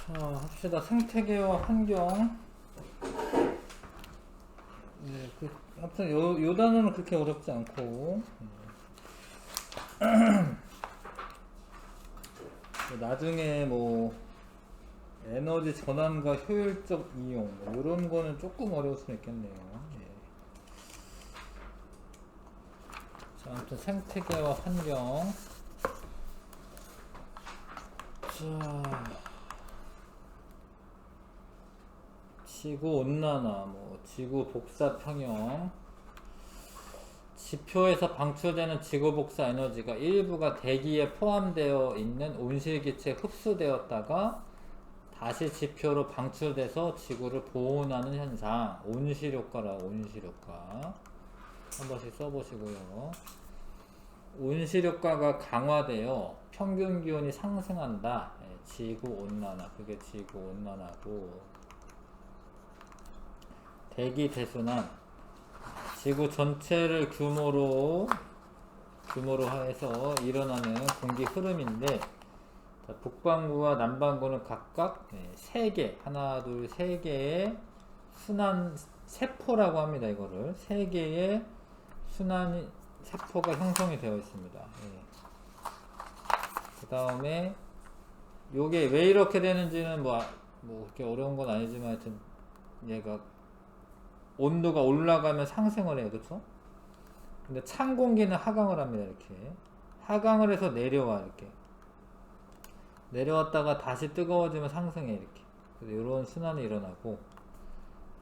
자, 합시다. 생태계와 환경. 네, 아무튼 요 단어는 그렇게 어렵지 않고, 나중에 뭐, 에너지 전환과 효율적 이용, 뭐 이런 거는 조금 어려울 수 있겠네요. 예. 자, 아무튼 생태계와 환경. 자, 지구 온난화, 뭐, 지구 복사 평형. 지표에서 방출되는 지구 복사 에너지가 일부가 대기에 포함되어 있는 온실기체에 흡수되었다가 다시 지표로 방출돼서 지구를 보온하는 현상. 온실효과라고, 온실효과. 한 번씩 써보시고요. 온실효과가 강화되어 평균 기온이 상승한다. 지구온난화. 그게 지구온난화고. 대기 대순환. 지구 전체를 규모로 해서 일어나는 공기 흐름인데, 북반구와 남반구는 각각 3개, 하나, 둘, 3개의 순환 세포라고 합니다. 이거를 3개의 순환 세포가 형성이 되어 있습니다. 그 다음에 요게 왜 이렇게 되는지는 뭐 그렇게 어려운 건 아니지만 하여튼 얘가 온도가 올라가면 상승을 해요. 그쵸? 근데 찬 공기는 하강을 합니다. 이렇게 하강을 해서 내려와. 이렇게 내려왔다가 다시 뜨거워지면 상승해. 이렇게. 그래서 이런 순환이 일어나고,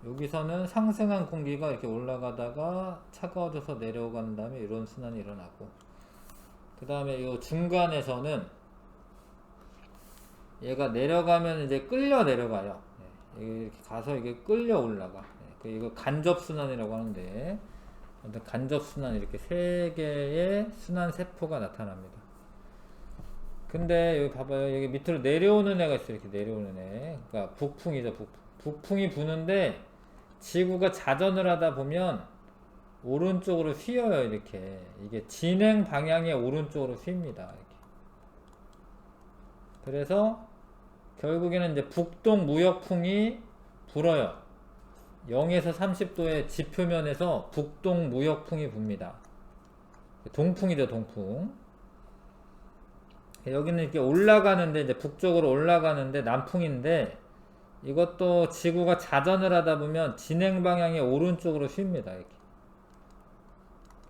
여기서는 상승한 공기가 이렇게 올라가다가 차가워져서 내려간 다음에 이런 순환이 일어나고, 그 다음에 이 중간에서는 얘가 내려가면 이제 끌려 내려가요. 이렇게 가서 이게 끌려 올라가. 이거 간접순환이라고 하는데, 간접순환, 이렇게 3개의 순환 세포가 나타납니다. 근데 여기 봐봐요. 여기 밑으로 내려오는 애가 있어요. 이렇게 내려오는 애. 그러니까 북풍이죠. 북풍이 부는데 지구가 자전을 하다 보면 오른쪽으로 휘어요. 이렇게. 이게 진행 방향의 오른쪽으로 휩니다. 이렇게. 그래서 결국에는 이제 북동 무역풍이 불어요. 0에서 30도의 지표면에서 북동 무역풍이 붑니다. 동풍이죠, 동풍. 여기는 이렇게 올라가는데, 이제 북쪽으로 올라가는데 남풍인데, 이것도 지구가 자전을 하다 보면 진행 방향의 오른쪽으로 휩니다. 이렇게.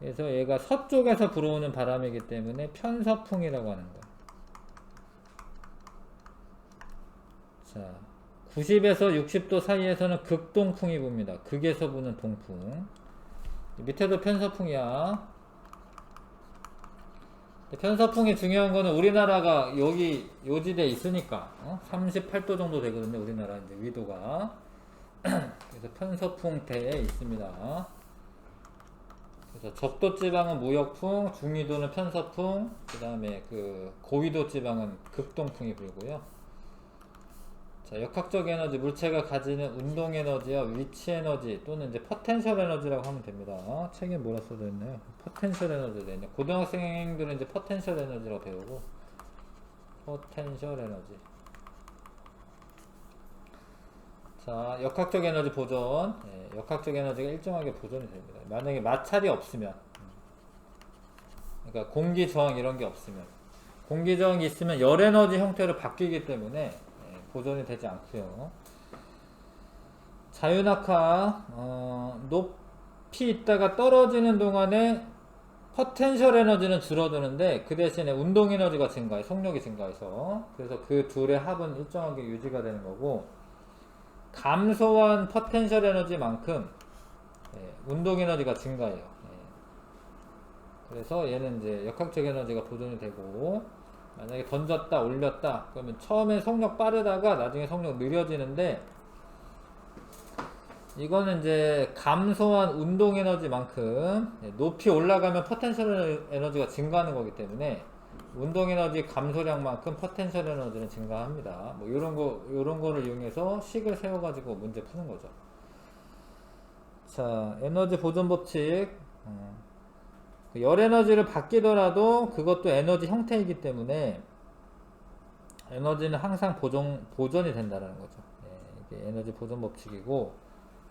그래서 얘가 서쪽에서 불어오는 바람이기 때문에 편서풍이라고 하는 거예요. 자, 90에서 60도 사이에서는 극동풍이 붑니다. 극에서 부는 동풍. 밑에도 편서풍이야. 편서풍이 중요한 거는 우리나라가 여기 요지대에 있으니까 38도 정도 되거든요. 우리나라 이제 위도가. 그래서 편서풍대에 있습니다. 그래서 적도 지방은 무역풍, 중위도는 편서풍, 그 다음에 그 고위도 지방은 극동풍이 불고요. 자, 역학적 에너지, 물체가 가지는 운동 에너지와 위치 에너지 또는 이제 포텐셜 에너지라고 하면 됩니다. 책에 뭐라 써져 있나요? 포텐셜 에너지 되어 있네. 고등학생들은 이제 포텐셜 에너지라고 배우고, 포텐셜 에너지. 자, 역학적 에너지 보존. 역학적 에너지가 일정하게 보존이 됩니다. 만약에 마찰이 없으면, 그러니까 공기 저항 이런 게 없으면, 공기 저항이 있으면 열 에너지 형태로 바뀌기 때문에 보존이 되지 않고요. 자유낙하, 높이 있다가 떨어지는 동안에 포텐셜 에너지는 줄어드는데 그 대신에 운동 에너지가 증가해, 속력이 증가해서. 그래서 그 둘의 합은 일정하게 유지가 되는 거고, 감소한 포텐셜 에너지만큼 운동 에너지가 증가해요. 그래서 얘는 이제 역학적 에너지가 보존이 되고, 만약에 던졌다 올렸다 그러면 처음에 속력 빠르다가 나중에 속력 느려지는데, 이거는 이제 감소한 운동 에너지만큼 높이 올라가면 포텐셜 에너지가 증가하는 거기 때문에 운동 에너지 감소량만큼 포텐셜 에너지는 증가합니다. 뭐 요런 거를 이용해서 식을 세워 가지고 문제 푸는 거죠. 자, 에너지 보존 법칙. 열 에너지를 받기더라도 그것도 에너지 형태이기 때문에 에너지는 항상 보존이 된다는 거죠. 예, 이게 에너지 보존 법칙이고,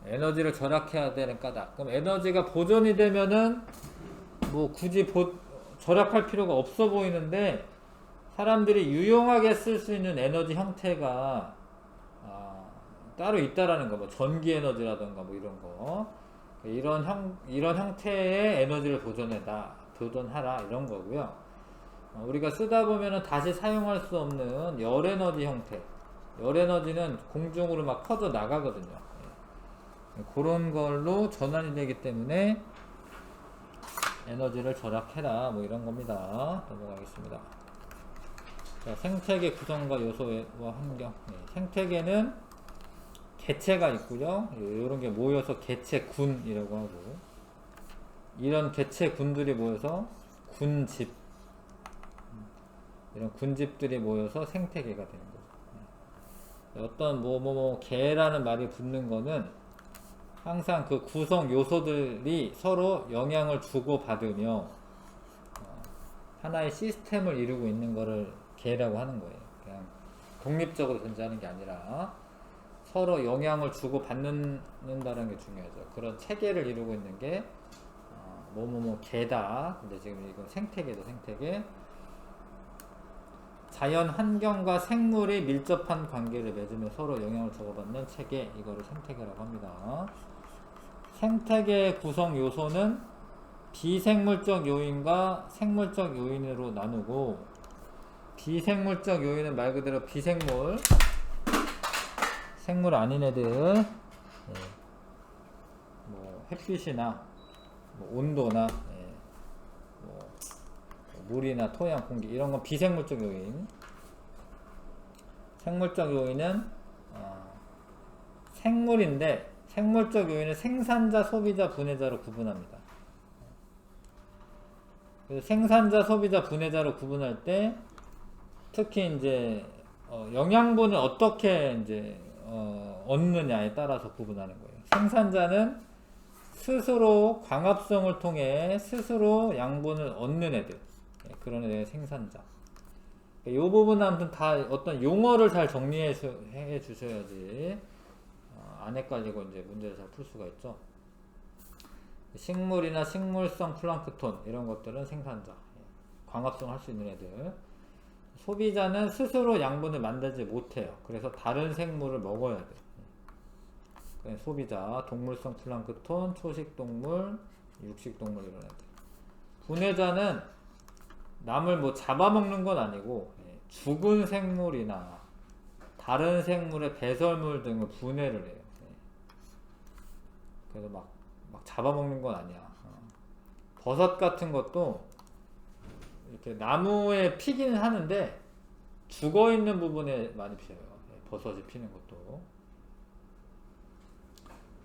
에너지를 절약해야 되는 까닭. 그럼 에너지가 보존이 되면은 뭐 굳이 절약할 필요가 없어 보이는데, 사람들이 유용하게 쓸 수 있는 에너지 형태가 따로 있다라는 거. 뭐 전기 에너지라던가 뭐 이런 거. 이런 형태의 에너지를 보존하라 이런 거고요. 우리가 쓰다 보면은 다시 사용할 수 없는 열 에너지 형태. 열 에너지는 공중으로 막 퍼져 나가거든요. 그런 걸로 전환이 되기 때문에 에너지를 절약해라 뭐 이런 겁니다. 넘어가겠습니다. 자, 생태계 구성과 요소와 환경. 생태계는 개체가 있고요. 이런 게 모여서 개체군이라고 하고, 이런 개체군들이 모여서 군집, 이런 군집들이 모여서 생태계가 되는 거죠. 어떤 개라는 말이 붙는 거는 항상 그 구성 요소들이 서로 영향을 주고받으며 하나의 시스템을 이루고 있는 거를 개라고 하는 거예요. 그냥 독립적으로 존재하는 게 아니라 서로 영향을 주고받는다는 게 중요하죠. 그런 체계를 이루고 있는 게 개다. 근데 지금 이건 생태계죠. 생태계. 자연 환경과 생물이 밀접한 관계를 맺으며 서로 영향을 주고받는 체계, 이거를 생태계라고 합니다. 생태계 구성 요소는 비생물적 요인과 생물적 요인으로 나누고, 비생물적 요인은 말 그대로 비생물, 생물 아닌 애들, 뭐 햇빛이나 뭐 온도나 뭐 물이나 토양, 공기 이런 건 비생물적 요인. 생물적 요인은 생물인데, 생물적 요인은 생산자, 소비자, 분해자로 구분합니다. 그래서 생산자, 소비자, 분해자로 구분할 때 특히 이제 영양분을 어떻게 이제 얻느냐에 따라서 구분하는 거예요. 생산자는 스스로 광합성을 통해 스스로 양분을 얻는 애들, 그런 애들 생산자. 이 부분은 아무튼 다 어떤 용어를 잘 정리해 주셔야지 안 헷갈리고 이제 문제를 잘 풀 수가 있죠. 식물이나 식물성 플랑크톤 이런 것들은 생산자, 광합성 할 수 있는 애들. 소비자는 스스로 양분을 만들지 못해요. 그래서 다른 생물을 먹어야 돼. 그래서 소비자, 동물성 플랑크톤, 초식동물, 육식동물 이런 애들. 분해자는 남을 뭐 잡아먹는 건 아니고 죽은 생물이나 다른 생물의 배설물 등을 분해를 해요. 그래서 막 잡아먹는 건 아니야. 버섯 같은 것도 이렇게 나무에 피기는 하는데 죽어있는 부분에 많이 피어요. 버섯이 피는 것도.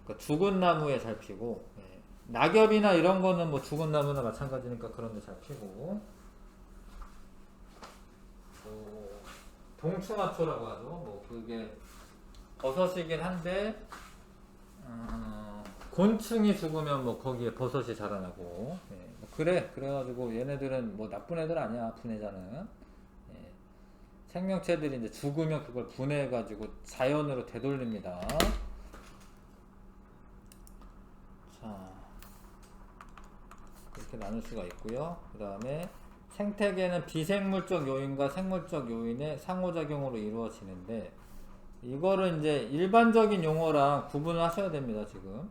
그러니까 죽은 나무에 잘 피고, 낙엽이나 이런 거는 뭐 죽은 나무나 마찬가지니까 그런 데 잘 피고, 동충하초라고 하죠. 뭐 그게 버섯이긴 한데 곤충이 죽으면 뭐 거기에 버섯이 자라나고, 그래가지고 얘네들은 뭐 나쁜 애들 아니야. 분해자는 생명체들이 이제 죽으면 그걸 분해해가지고 자연으로 되돌립니다. 자, 이렇게 나눌 수가 있고요. 그 다음에 생태계는 비생물적 요인과 생물적 요인의 상호작용으로 이루어지는데, 이거를 이제 일반적인 용어랑 구분을 하셔야 됩니다. 지금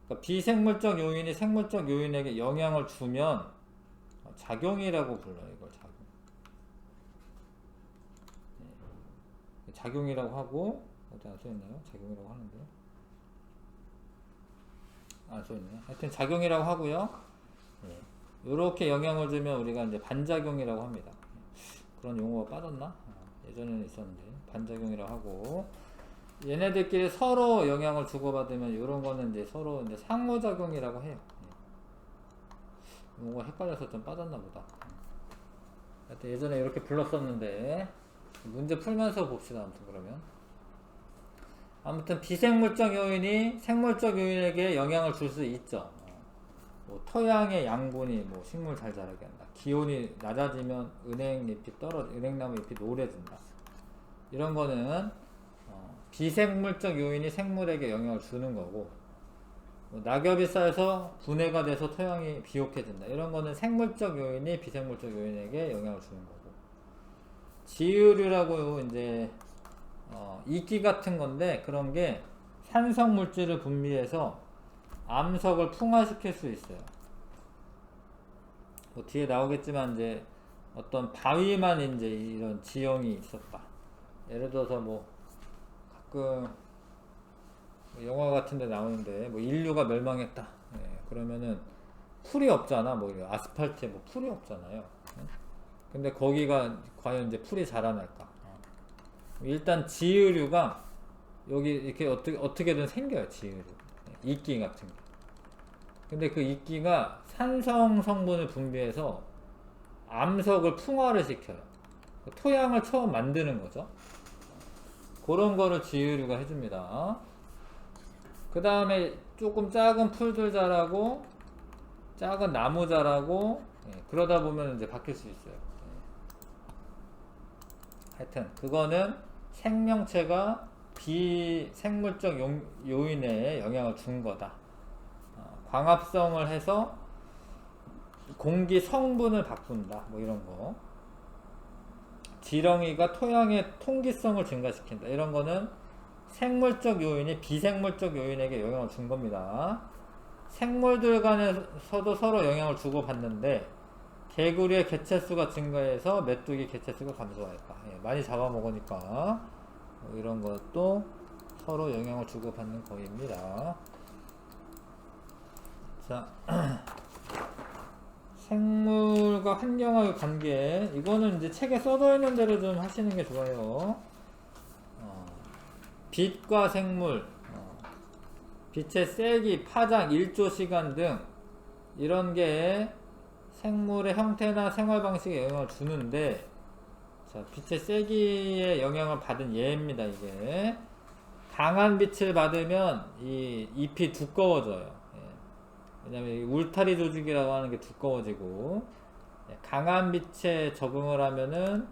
그러니까 비생물적 요인이 생물적 요인에게 영향을 주면 작용이라고 불러요. 이걸 작용이라고 하고, 어디 안 써있나요? 작용이라고 하는데 안 써있네요. 하여튼 작용이라고 하고요. 이렇게 영향을 주면 우리가 이제 반작용이라고 합니다. 그런 용어가 빠졌나? 예전에는 있었는데 반작용이라고 하고, 얘네들끼리 서로 영향을 주고받으면 이런 거는 이제 서로 이제 상호작용이라고 해요. 뭔가 헷갈려서 좀 빠졌나 보다. 하여튼 예전에 이렇게 불렀었는데 문제 풀면서 봅시다. 아무튼 비생물적 요인이 생물적 요인에게 영향을 줄 수 있죠. 뭐 토양의 양분이 뭐 식물 잘 자라게 한다. 기온이 낮아지면 은행나무 잎이 노래진다. 이런 거는 비생물적 요인이 생물에게 영향을 주는 거고, 뭐 낙엽이 쌓여서 분해가 돼서 토양이 비옥해진다. 이런 거는 생물적 요인이 비생물적 요인에게 영향을 주는 거고, 지유류라고 이제 이끼 같은 건데, 그런 게 산성 물질을 분비해서 암석을 풍화시킬 수 있어요. 뭐 뒤에 나오겠지만 이제 어떤 바위만 이제 이런 지형이 있었다. 예를 들어서 뭐 가끔 영화 같은 데 나오는데 뭐 인류가 멸망했다. 예, 그러면은 풀이 없잖아. 뭐 아스팔트에 뭐 풀이 없잖아요. 예? 근데 거기가 과연 이제 풀이 자라날까? 일단 지유류가 여기 이렇게 어떻게든 생겨요. 지유류. 예, 이끼 같은 게. 근데 그 이끼가 산성 성분을 분비해서 암석을 풍화를 시켜요. 토양을 처음 만드는 거죠. 그런 거를 지유류가 해줍니다. 그 다음에 조금 작은 풀들 자라고 작은 나무 자라고, 예, 그러다 보면 이제 바뀔 수 있어요. 예. 하여튼 그거는 생명체가 비생물적 요인에 영향을 준 거다. 광합성을 해서 공기 성분을 바꾼다. 뭐 이런 거. 지렁이가 토양의 통기성을 증가시킨다. 이런 거는 생물적 요인이 비생물적 요인에게 영향을 준 겁니다. 생물들 간에서도 서로 영향을 주고받는데, 개구리의 개체수가 증가해서 메뚜기 개체수가 감소할까. 예, 많이 잡아먹으니까 이런 것도 서로 영향을 주고받는 거입니다. 자, 생물과 환경의 관계, 이거는 이제 책에 써져 있는 대로 좀 하시는 게 좋아요. 빛과 생물, 빛의 세기, 파장, 일조 시간 등 이런 게 생물의 형태나 생활 방식에 영향을 주는데, 자, 빛의 세기에 영향을 받은 예입니다. 이게 강한 빛을 받으면 이 잎이 두꺼워져요. 왜냐면 울타리 조직이라고 하는 게 두꺼워지고, 강한 빛에 적응을 하면은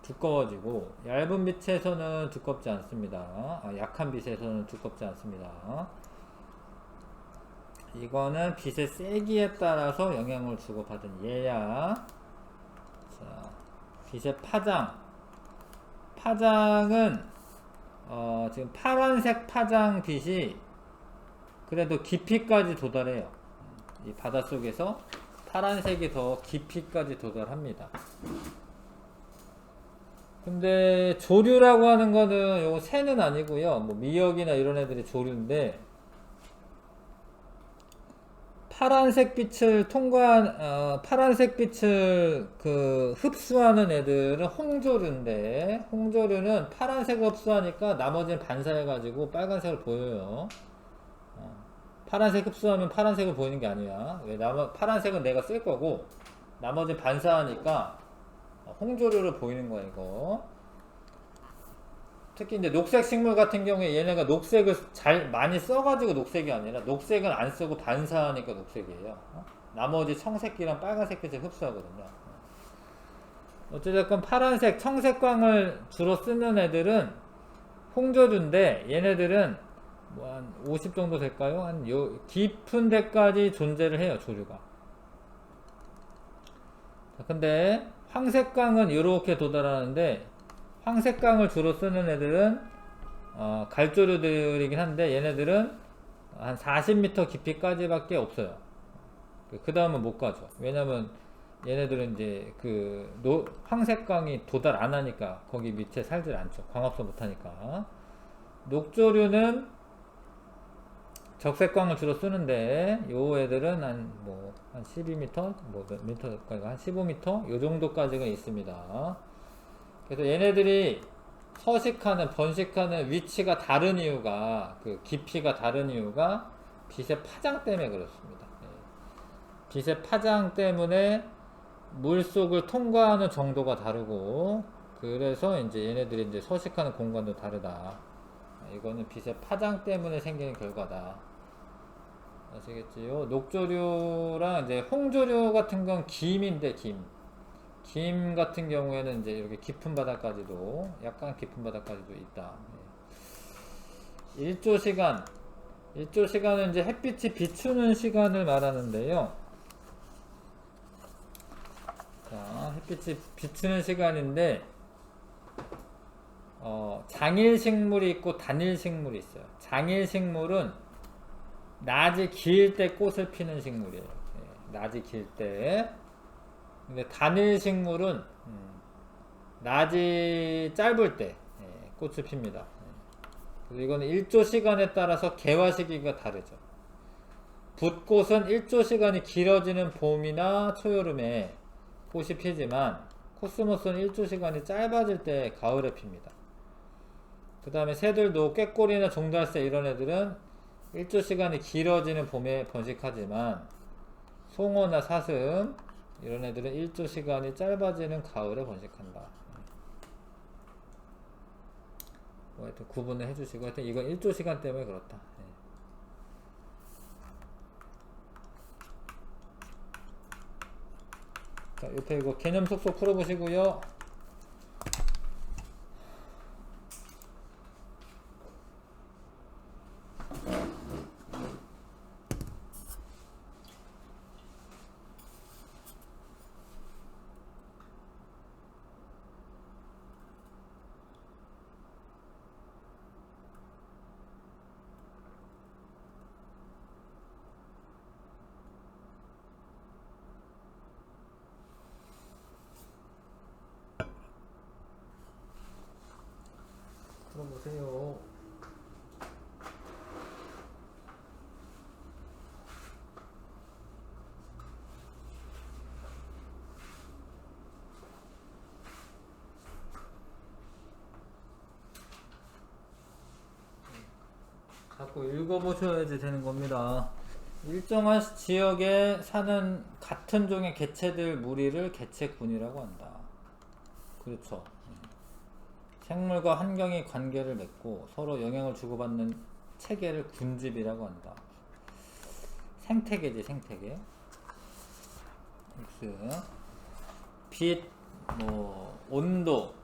두꺼워지고, 얇은 빛에서는 두껍지 않습니다. 약한 빛에서는 두껍지 않습니다. 이거는 빛의 세기에 따라서 영향을 주고받은 예야. 자, 빛의 파장. 파장은 지금 파란색 파장 빛이 그래도 깊이까지 도달해요. 이 바닷속에서 파란색이 더 깊이까지 도달합니다. 근데 조류라고 하는 거는 요거 새는 아니고요. 뭐 미역이나 이런 애들이 조류인데, 파란색 빛을 파란색 빛을 흡수하는 애들은 홍조류인데, 홍조류는 파란색을 흡수하니까 나머지는 반사해가지고 빨간색을 보여요. 파란색 흡수하면 파란색을 보이는 게 아니야. 왜? 파란색은 내가 쓸 거고, 나머지 반사하니까 홍조류를 보이는 거야, 이거. 특히 이제 녹색 식물 같은 경우에 얘네가 녹색을 많이 써가지고 녹색이 아니라, 녹색은 안 쓰고 반사하니까 녹색이에요. 나머지 청색기랑 빨간색빛을 흡수하거든요. 어찌됐건 파란색, 청색광을 주로 쓰는 애들은 홍조류인데, 얘네들은 뭐 한 50 정도 될까요? 한 깊은 데까지 존재를 해요, 조류가. 근데 황색광은 이렇게 도달하는데, 황색광을 주로 쓰는 애들은 갈조류들이긴 한데, 얘네들은 한 40m 깊이까지밖에 없어요. 그 다음은 못 가죠. 왜냐면 얘네들은 이제 황색광이 도달 안 하니까 거기 밑에 살질 않죠. 광합성 못 하니까. 녹조류는 적색광을 주로 쓰는데, 요 애들은 한 12m, 몇 미터까지, 한 15m? 요 정도까지가 있습니다. 그래서 얘네들이 번식하는 위치가 다른 이유가, 깊이가 다른 이유가 빛의 파장 때문에 그렇습니다. 빛의 파장 때문에 물속을 통과하는 정도가 다르고, 그래서 이제 얘네들이 이제 서식하는 공간도 다르다. 이거는 빛의 파장 때문에 생기는 결과다. 아시겠지요? 녹조류랑 이제 홍조류 같은 건 김인데, 김 같은 경우에는 이제 이렇게 깊은 바닥까지도, 약간 깊은 바닥까지도 있다. 예. 일조 시간은 이제 햇빛이 비추는 시간을 말하는데요. 자, 햇빛이 비추는 시간인데, 장일 식물이 있고 단일 식물이 있어요. 장일 식물은 낮이 길 때 꽃을 피는 식물이에요. 예, 낮이 길 때. 근데 단일 식물은 낮이 짧을 때 꽃을 핍니다. 그래서 이거는 일조 시간에 따라서 개화 시기가 다르죠. 붓꽃은 일조 시간이 길어지는 봄이나 초여름에 꽃이 피지만 코스모스는 일조 시간이 짧아질 때 가을에 핍니다. 그 다음에 새들도 꾀꼬리나 종달새 이런 애들은 일조 시간이 길어지는 봄에 번식하지만 송어나 사슴 이런 애들은 일조 시간이 짧아지는 가을에 번식한다. 뭐 하여튼 구분을 해주시고, 하여튼 이건 일조 시간 때문에 그렇다. 자, 옆에 이거 개념 속속 풀어보시고요. 풀어보세요. 자꾸 읽어보셔야지 되는 겁니다. 일정한 지역에 사는 같은 종의 개체들 무리를 개체군이라고 한다. 그렇죠. 생물과 환경이 관계를 맺고 서로 영향을 주고받는 체계를 군집이라고 한다. 생태계지, 생태계. 빛, 온도,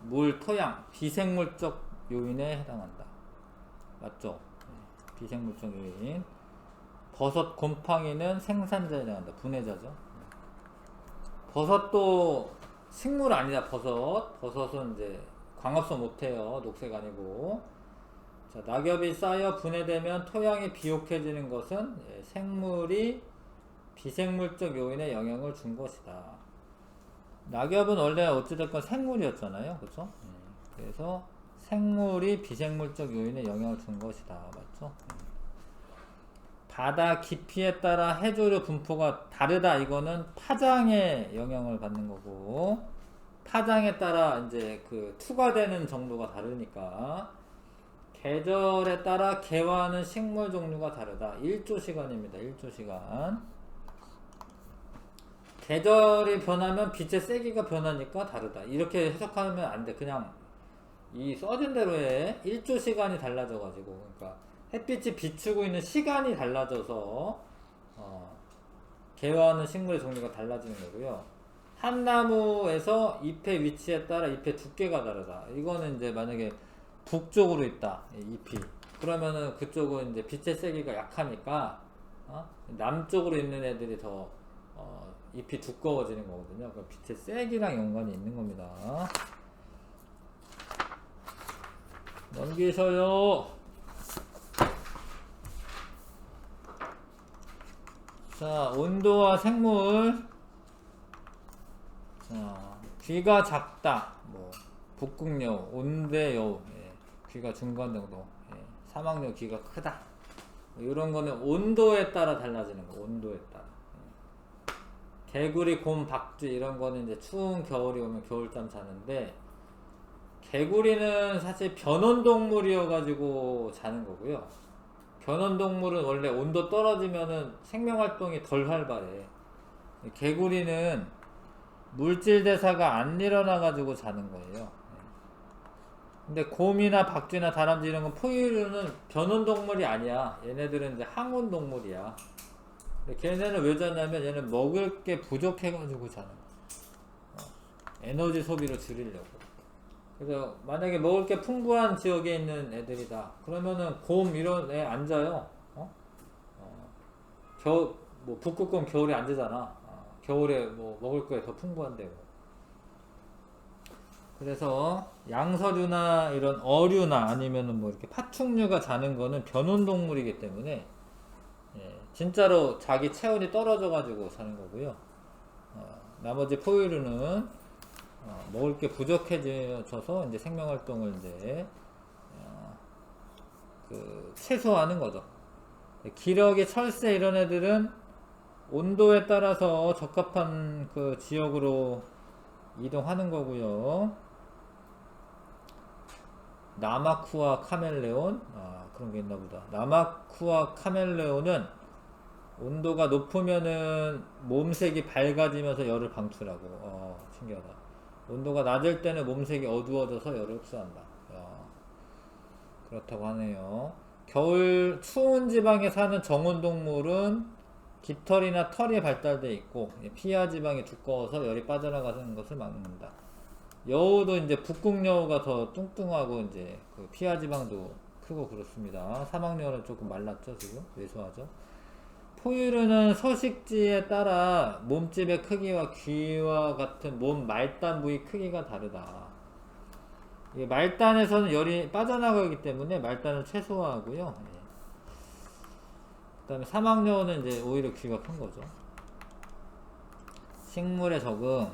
물, 토양, 비생물적 요인에 해당한다. 맞죠? 비생물적 요인. 버섯, 곰팡이는 생산자에 해당한다. 분해자죠. 버섯도 식물 아니다. 버섯은 이제 광합성 못해요. 녹색 아니고. 자, 낙엽이 쌓여 분해되면 토양이 비옥해지는 것은 생물이 비생물적 요인에 영향을 준 것이다. 낙엽은 원래 어찌됐건 생물이었잖아요. 그쵸? 그래서 생물이 비생물적 요인에 영향을 준 것이다. 맞죠? 바다 깊이에 따라 해조류 분포가 다르다. 이거는 파장에 영향을 받는 거고, 파장에 따라 이제 그 투과되는 정도가 다르니까, 계절에 따라 개화하는 식물 종류가 다르다. 1조 시간입니다. 1조 시간. 계절이 변하면 빛의 세기가 변하니까 다르다. 이렇게 해석하면 안 돼. 그냥 이 써진 대로 해. 1조 시간이 달라져가지고, 그러니까 햇빛이 비추고 있는 시간이 달라져서 개화하는 식물의 종류가 달라지는 거고요. 한 나무에서 잎의 위치에 따라 잎의 두께가 다르다. 이거는 이제 만약에 북쪽으로 있다, 잎이. 그러면은 그쪽은 이제 빛의 세기가 약하니까 남쪽으로 있는 애들이 더 잎이 두꺼워지는 거거든요. 그 빛의 세기랑 연관이 있는 겁니다. 넘기셔요. 자, 온도와 생물. 자, 귀가 작다. 북극여우, 온대여우, 귀가 중간 정도. 사막여우 귀가 크다. 이런 거는 온도에 따라 달라지는 거. 온도에 따라. 개구리, 곰, 박쥐 이런 거는 이제 추운 겨울이 오면 겨울잠 자는데, 개구리는 사실 변온동물이어가지고 자는 거고요. 변온동물은 원래 온도 떨어지면은 생명활동이 덜 활발해. 개구리는 물질 대사가 안 일어나가지고 자는 거예요. 근데 곰이나 박쥐나 다람쥐 이런 건 포유류는 변온동물이 아니야. 얘네들은 이제 항온동물이야. 근데 걔네는 왜 자냐면 얘는 먹을 게 부족해가지고 자는 거야. 에너지 소비를 줄이려고. 그래서 만약에 먹을 게 풍부한 지역에 있는 애들이다. 그러면은 곰 이런 애 앉아요. 뭐 북극곰 겨울에 앉으잖아. 겨울에 뭐 먹을 게 더 풍부한데. 그래서 양서류나 이런 어류나 아니면은 뭐 이렇게 파충류가 자는 거는 변온동물이기 때문에 진짜로 자기 체온이 떨어져 가지고 사는 거고요. 나머지 포유류는 먹을 게 부족해져서 이제 생명 활동을 이제 최소화하는 거죠. 기러기, 철새 이런 애들은 온도에 따라서 적합한 그 지역으로 이동하는 거고요. 나마쿠아 카멜레온, 그런 게 있나 보다. 나마쿠아 카멜레온은 온도가 높으면은 몸색이 밝아지면서 열을 방출하고, 신기하다. 온도가 낮을 때는 몸색이 어두워져서 열을 흡수한다. 그렇다고 하네요. 겨울 추운 지방에 사는 정온동물은 깃털이나 털이 발달되어 있고 피하 지방이 두꺼워서 열이 빠져나가는 것을 막는다. 여우도 이제 북극 여우가 더 뚱뚱하고 이제 그 피하 지방도 크고 그렇습니다. 사막 여우는 조금 말랐죠, 지금 왜소하죠. 포유류는 서식지에 따라 몸집의 크기와 귀와 같은 몸 말단 부위 크기가 다르다. 말단에서는 열이 빠져나가기 때문에 말단을 최소화하고요. 그 다음에 사막여우는 이제 오히려 귀가 큰 거죠. 식물의 적응.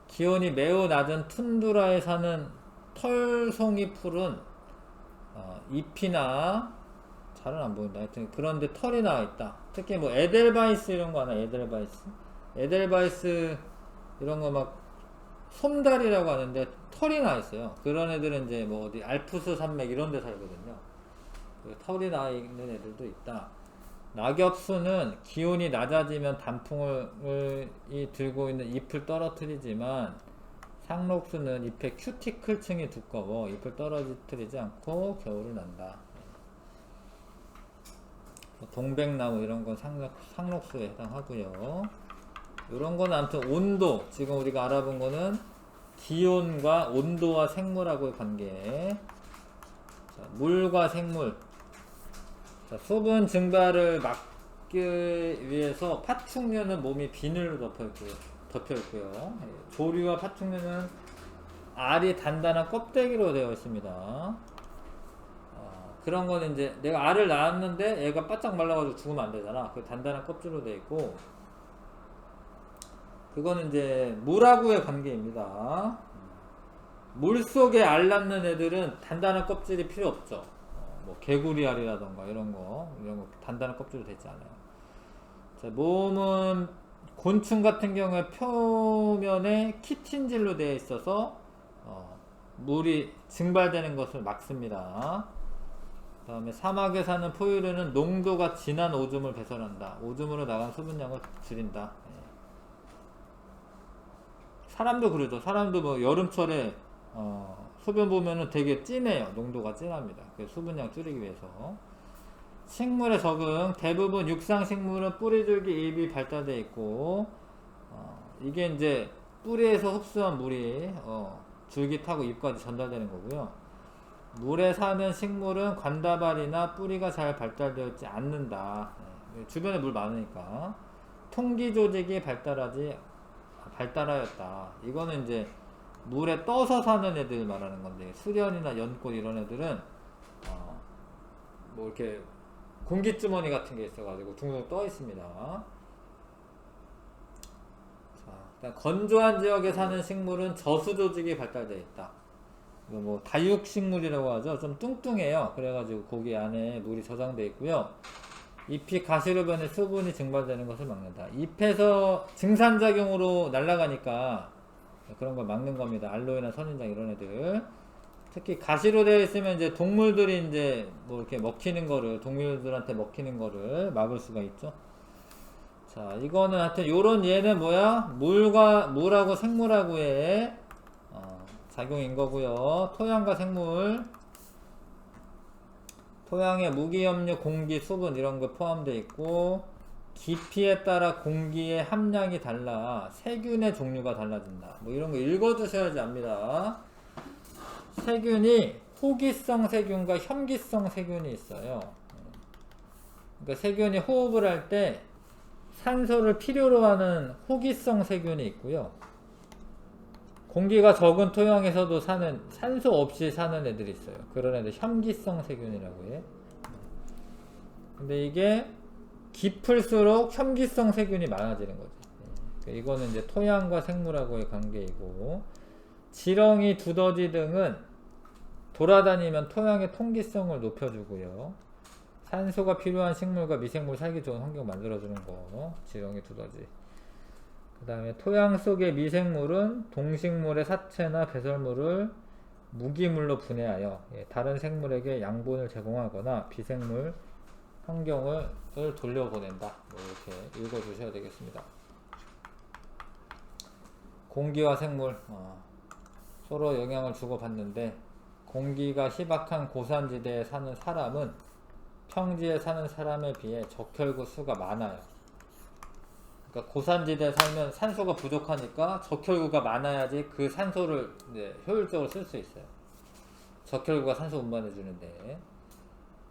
기온이 매우 낮은 툰드라에 사는 털송이 풀은 잎이나 잘은 안 보인다. 하여튼 그런데 털이 나와 있다. 특히 뭐 에델바이스 이런 거 하나, 에델바이스 이런 거 막 솜달이라고 하는데 털이 나 있어요. 그런 애들은 이제 뭐 어디 알프스 산맥 이런 데 살거든요. 털이 나 있는 애들도 있다. 낙엽수는 기온이 낮아지면 단풍을 들고 있는 잎을 떨어뜨리지만 상록수는 잎의 큐티클층이 두꺼워 잎을 떨어뜨리지 않고 겨울을 난다. 동백나무 이런 건 상록수에 해당하고요. 이런 건 아무튼 온도, 지금 우리가 알아본 거는 기온과 온도와 생물하고의 관계. 자, 물과 생물. 자, 수분 증발을 막기 위해서 파충류는 몸이 비늘로 덮여 있고요. 조류와 파충류는 알이 단단한 껍데기로 되어 있습니다. 그런 거는 이제 내가 알을 낳았는데 얘가 바짝 말라가지고 죽으면 안 되잖아. 그 단단한 껍질로 되어 있고, 그거는 이제 물하고의 관계입니다. 물 속에 알 낳는 애들은 단단한 껍질이 필요 없죠. 뭐 개구리 알이라던가 이런 거 단단한 껍질로 되지 않아요. 자, 몸은 곤충 같은 경우에 표면에 키틴질로 되어 있어서 물이 증발되는 것을 막습니다. 그 다음에 사막에 사는 포유류는 농도가 진한 오줌을 배설한다. 오줌으로 나간 수분량을 줄인다. 사람도 그러죠. 사람도 뭐 여름철에 소변 보면은 되게 진해요. 농도가 진합니다. 수분량 줄이기 위해서. 식물의 적응. 대부분 육상식물은 뿌리줄기 잎이 발달되어 있고, 이게 이제 뿌리에서 흡수한 물이 줄기 타고 잎까지 전달되는 거고요. 물에 사는 식물은 관다발이나 뿌리가 잘 발달되어 있지 않는다. 주변에 물 많으니까. 통기 조직이 발달하였다. 이거는 이제 물에 떠서 사는 애들 말하는 건데, 수련이나 연꽃 이런 애들은 뭐 이렇게 공기주머니 같은 게 있어가지고 둥둥 떠 있습니다. 자, 건조한 지역에 사는 식물은 저수 조직이 발달되어 있다. 이거 뭐 다육식물이라고 하죠. 좀 뚱뚱해요. 그래가지고 거기 안에 물이 저장되어 있고요. 잎이 가시로 변해 수분이 증발되는 것을 막는다. 잎에서 증산작용으로 날아가니까 그런 걸 막는 겁니다. 알로에나 선인장 이런 애들. 특히 가시로 되어 있으면 이제 동물들이 이제 뭐 이렇게 동물들한테 먹히는 거를 막을 수가 있죠. 자, 이거는 하여튼 요런 얘는 뭐야? 물하고 생물하고의 작용인 거고요. 토양과 생물. 토양에 무기염류, 공기, 수분 이런 거 포함되어 있고, 깊이에 따라 공기의 함량이 달라 세균의 종류가 달라진다. 뭐 이런 거 읽어두셔야지 압니다. 세균이 호기성 세균과 혐기성 세균이 있어요. 그러니까 세균이 호흡을 할 때 산소를 필요로 하는 호기성 세균이 있고요. 공기가 적은 토양에서도 사는 산소 없이 사는 애들이 있어요. 그런 애들 혐기성 세균이라고 해. 근데 이게 깊을수록 혐기성 세균이 많아지는 거지. 이거는 이제 토양과 생물하고의 관계이고, 지렁이, 두더지 등은 돌아다니면 토양의 통기성을 높여주고요. 산소가 필요한 식물과 미생물 살기 좋은 환경 만들어주는 거. 지렁이, 두더지. 그 다음에 토양 속의 미생물은 동식물의 사체나 배설물을 무기물로 분해하여 다른 생물에게 양분을 제공하거나 비생물 환경을 돌려보낸다. 이렇게 읽어주셔야 되겠습니다. 공기와 생물 서로 영향을 주고받는데, 공기가 희박한 고산지대에 사는 사람은 평지에 사는 사람에 비해 적혈구 수가 많아요. 그러니까 고산지대에 살면 산소가 부족하니까 적혈구가 많아야지 그 산소를 효율적으로 쓸 수 있어요. 적혈구가 산소 운반해주는데,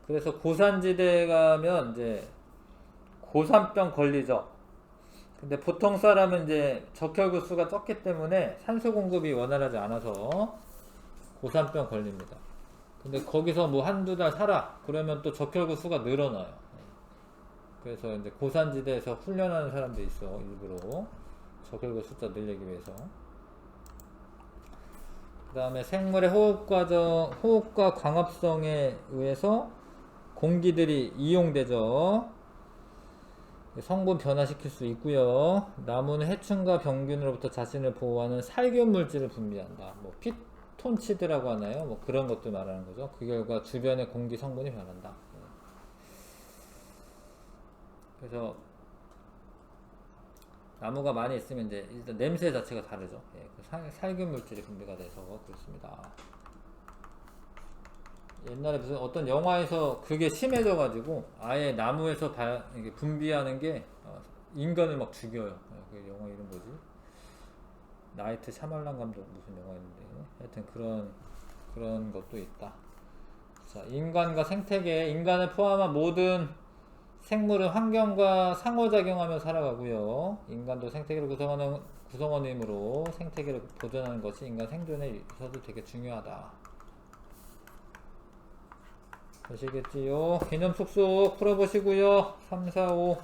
그래서 고산지대에 가면 이제 고산병 걸리죠. 근데 보통 사람은 이제 적혈구 수가 적기 때문에 산소 공급이 원활하지 않아서 고산병 걸립니다. 근데 거기서 뭐 한두 달 살아 그러면 또 적혈구 수가 늘어나요. 그래서 이제 고산지대에서 훈련하는 사람도 있어. 일부러 적혈구 숫자 늘리기 위해서. 그 다음에 생물의 호흡과 광합성에 의해서 공기들이 이용되죠. 성분 변화시킬 수 있고요. 나무는 해충과 병균으로부터 자신을 보호하는 살균 물질을 분비한다. 뭐 피톤치드라고 하나요? 뭐 그런 것도 말하는 거죠. 그 결과 주변의 공기 성분이 변한다. 그래서 나무가 많이 있으면 이제 일단 냄새 자체가 다르죠. 살균 물질이 분비가 돼서 그렇습니다. 옛날에 무슨 어떤 영화에서 그게 심해져 가지고 아예 나무에서 이게 분비하는 게 인간을 막 죽여요. 그 영화 이름 뭐지? 나이트 샤말란 감독 무슨 영화였는데 하여튼 그런 것도 있다. 자, 인간과 생태계, 인간을 포함한 모든 생물은 환경과 상호작용하며 살아가고요. 인간도 생태계를 구성하는 구성원이므로 생태계를 보존하는 것이 인간 생존에 있어서 되게 중요하다. 아시겠지요? 개념 쏙쏙 풀어보시고요. 3, 4, 5.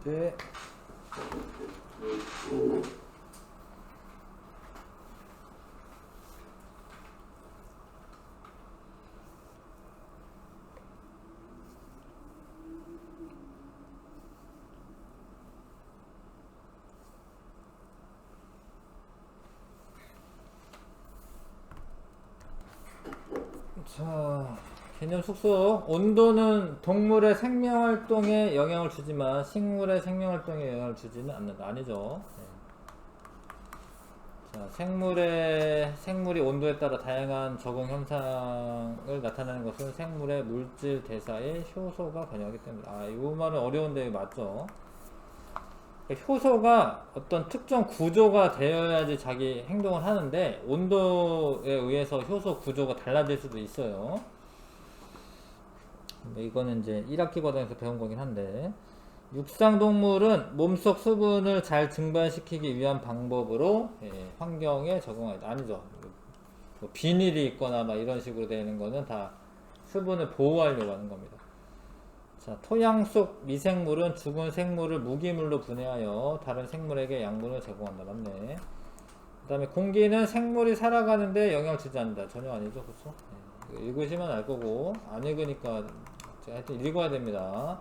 네. 자, 개념 숙소. 온도는 동물의 생명활동에 영향을 주지만 식물의 생명활동에 영향을 주지는 않는다. 아니죠. 네. 자, 생물이 온도에 따라 다양한 적응 현상을 나타내는 것은 생물의 물질 대사에 효소가 관여하기 때문이다. 아, 이 말은 어려운데 맞죠? 효소가 어떤 특정 구조가 되어야지 자기 행동을 하는데 온도에 의해서 효소 구조가 달라질 수도 있어요. 이거는 이제 1학기 과정에서 배운 거긴 한데, 육상동물은 몸속 수분을 잘 증발시키기 위한 방법으로 환경에 적응하다. 아니죠. 뭐 비닐이 있거나 막 이런 식으로 되는 거는 다 수분을 보호하려고 하는 겁니다. 자, 토양 속 미생물은 죽은 생물을 무기물로 분해하여 다른 생물에게 양분을 제공한다. 맞네. 그 다음에 공기는 생물이 살아가는데 영향을 주지 않는다. 전혀 아니죠. 그쵸? 읽으시면 알 거고, 안 읽으니까 하여튼 읽어야 됩니다.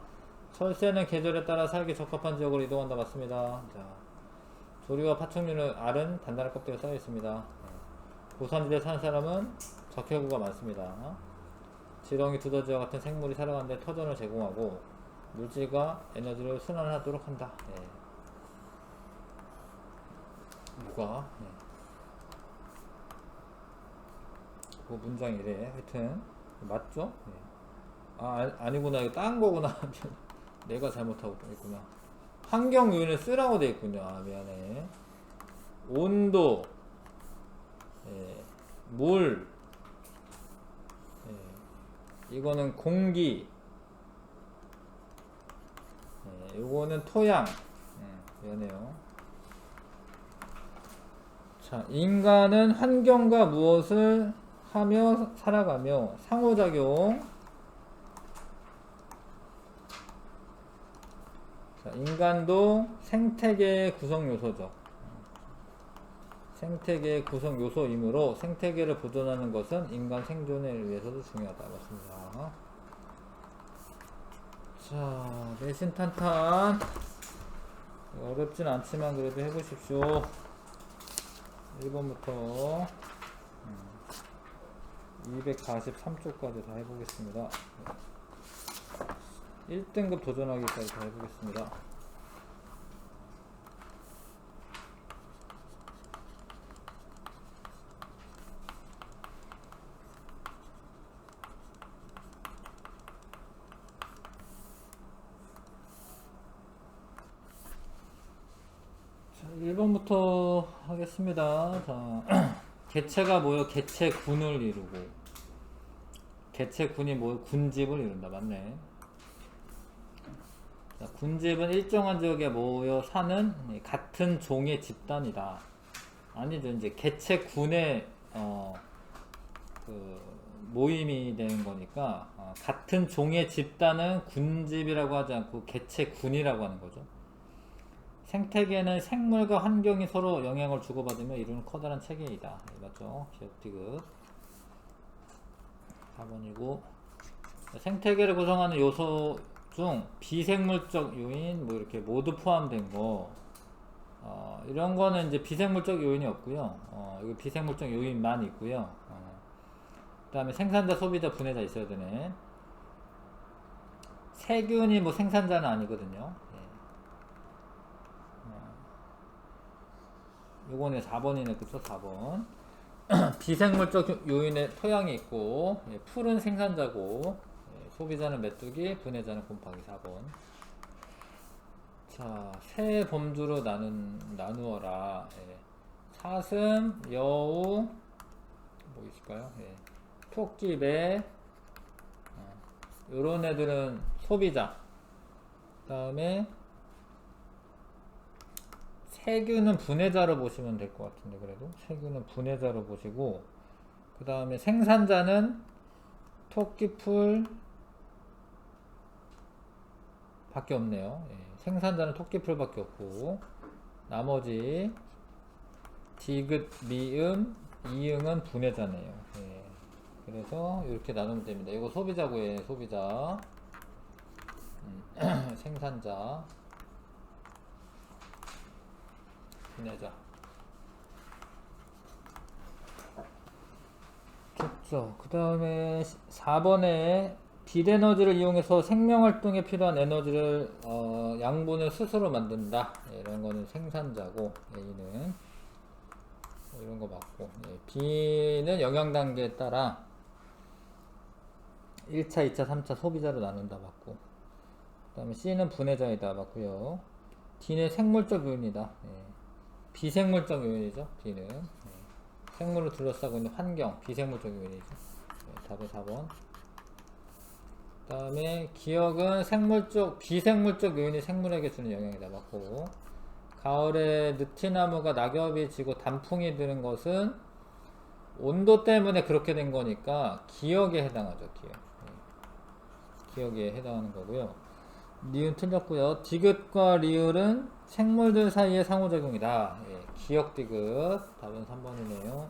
철새는 계절에 따라 살기 적합한 지역으로 이동한다. 맞습니다. 자, 조류와 파충류는 알은 단단한 껍데기가 쌓여 있습니다. 고산지대에 사는 사람은 적혈구가 많습니다. 지렁이, 두더지와 같은 생물이 살아가는데 터전을 제공하고 물질과 에너지를 순환하도록 한다. 누가? 그 문장이 이래. 하여튼 맞죠? 아니구나. 이거 딴 거구나. 내가 잘못하고 있구나. 환경 요인을 쓰라고 돼 있군요. 아, 미안해. 온도, 물, 이거는 공기, 요거는 토양. 미안해요. 자, 인간은 환경과 무엇을 하며 살아가며 상호작용. 자, 인간도 생태계의 구성 요소죠. 생태계의 구성 요소이므로 생태계를 보존하는 것은 인간 생존에 위해서도 중요하다. 맞습니다. 자, 내신 탄탄. 어렵진 않지만 그래도 해보십시오. 1번부터 243쪽까지 다 해보겠습니다. 1등급 도전하기까지 다 해보겠습니다. 자, 1번부터 하겠습니다. 자, 개체가 모여 개체군을 이루고, 개체군이 모여 군집을 이룬다. 맞네. 자, 군집은 일정한 지역에 모여 사는 같은 종의 집단이다. 아니죠. 이제 개체군의 그 모임이 되는 거니까 같은 종의 집단은 군집이라고 하지 않고 개체군이라고 하는 거죠. 생태계는 생물과 환경이 서로 영향을 주고받으며 이루는 커다란 체계이다. 맞죠? 기억 디귿 4번이고, 생태계를 구성하는 요소 중 비생물적 요인 뭐 이렇게 모두 포함된 거, 이런 거는 이제 비생물적 요인이 없고요. 이거 비생물적 요인만 있고요. 그 다음에 생산자, 소비자, 분해자 있어야 되네. 세균이 뭐 생산자는 아니거든요. 요거는 4번이네. 그쵸? 4번. 비생물적 요인의 토양이 있고, 풀은 생산자고, 소비자는 메뚜기, 분해자는 곰팡이. 4번. 자, 세 범주로 나누어라. 사슴, 여우, 뭐 있을까요? 토끼, 매, 요런 애들은 소비자. 그 다음에 세균은 분해자로 보시면 될 것 같은데, 그래도 세균은 분해자로 보시고, 그 다음에 생산자는 토끼, 풀 밖에 없네요. 생산자는 토끼풀밖에 없고 나머지 디귿, 미음, 이응은 분해자네요. 예. 그래서 이렇게 나누면 됩니다. 이거 소비자고요. 소비자 생산자 분해자. 좋죠. 그 다음에 4번에 빛에너지를 이용해서 생명활동에 필요한 에너지를 양분을 스스로 만든다. 예, 이런 거는 생산자고 A는 이런 거 맞고, 예, B는 영향단계에 따라 1차, 2차, 3차 소비자로 나눈다 맞고, 그 다음에 C는 분해자이다 맞고요. D는 생물적 요인이다. 예, 비생물적 요인이죠. D는 생물을 둘러싸고 있는 환경, 비생물적 요인이죠. 네, 답은 4번. 그 다음에 기억은 비생물적 요인이 생물에게 주는 영향이다 맞고, 가을에 느티나무가 낙엽이 지고 단풍이 드는 것은 온도 때문에 그렇게 된 거니까 기억에 해당하죠. 기억에 해당하는 거고요. 니은 틀렸고요. 디귿과 리을은 생물들 사이의 상호작용이다. 예, 기억 디귿. 답은 3번이네요.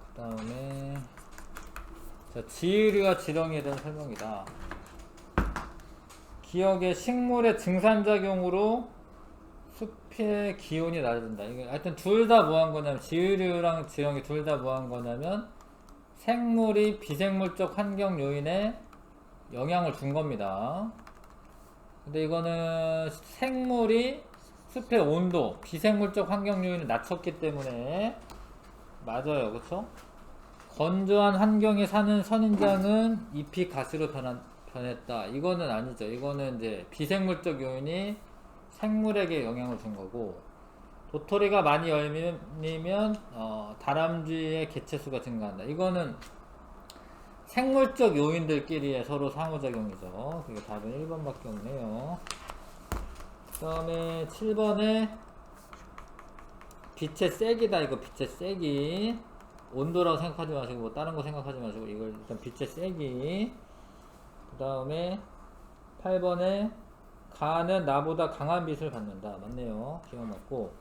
그 다음에 지으리와 지렁이에 대한 설명이다. 기억의 식물의 증산작용으로 숲의 기온이 낮아진다. 이게 하여튼 둘 다 뭐 한 거냐면, 지으리랑 지렁이 둘 다 뭐 한 거냐면 생물이 비생물적 환경 요인에 영향을 준 겁니다. 근데 이거는 생물이 숲의 온도, 비생물적 환경 요인을 낮췄기 때문에 맞아요. 그쵸? 건조한 환경에 사는 선인장은 잎이 가시로 변했다. 이거는 아니죠. 이거는 이제 비생물적 요인이 생물에게 영향을 준 거고, 도토리가 많이 열리면 다람쥐의 개체수가 증가한다. 이거는 생물적 요인들끼리의 서로 상호작용이죠. 그게 답은 1번밖에 없네요. 그 다음에 7번에 빛의 세기다. 이거 빛의 세기. 온도라고 생각하지 마시고 뭐 다른 거 생각하지 마시고 이걸 일단 빛의 세기. 그 다음에 8번에 가는 나보다 강한 빛을 받는다. 맞네요. 기억 맞고,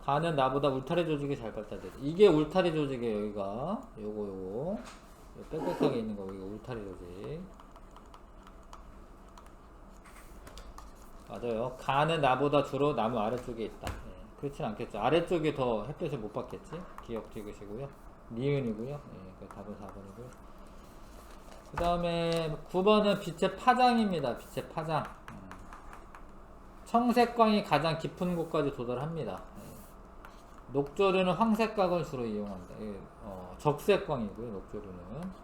가는 나보다 울타리 조직이 잘 발달돼. 이게 울타리 조직이에요. 여기가 요거 빽빽하게 있는 거, 이거 울타리 조직. 맞아요. 가는 나보다 주로 나무 아래쪽에 있다. 예, 그렇진 않겠죠. 아래쪽이 더 햇볕을 못 받겠지. 기억 찍으시고요. 니은이고요. 예, 그 답은 4번이고요. 그 다음에 9번은 빛의 파장입니다. 빛의 파장. 청색광이 가장 깊은 곳까지 도달합니다. 예. 녹조류는 황색광을 주로 이용한다. 예, 적색광이고요. 녹조류는.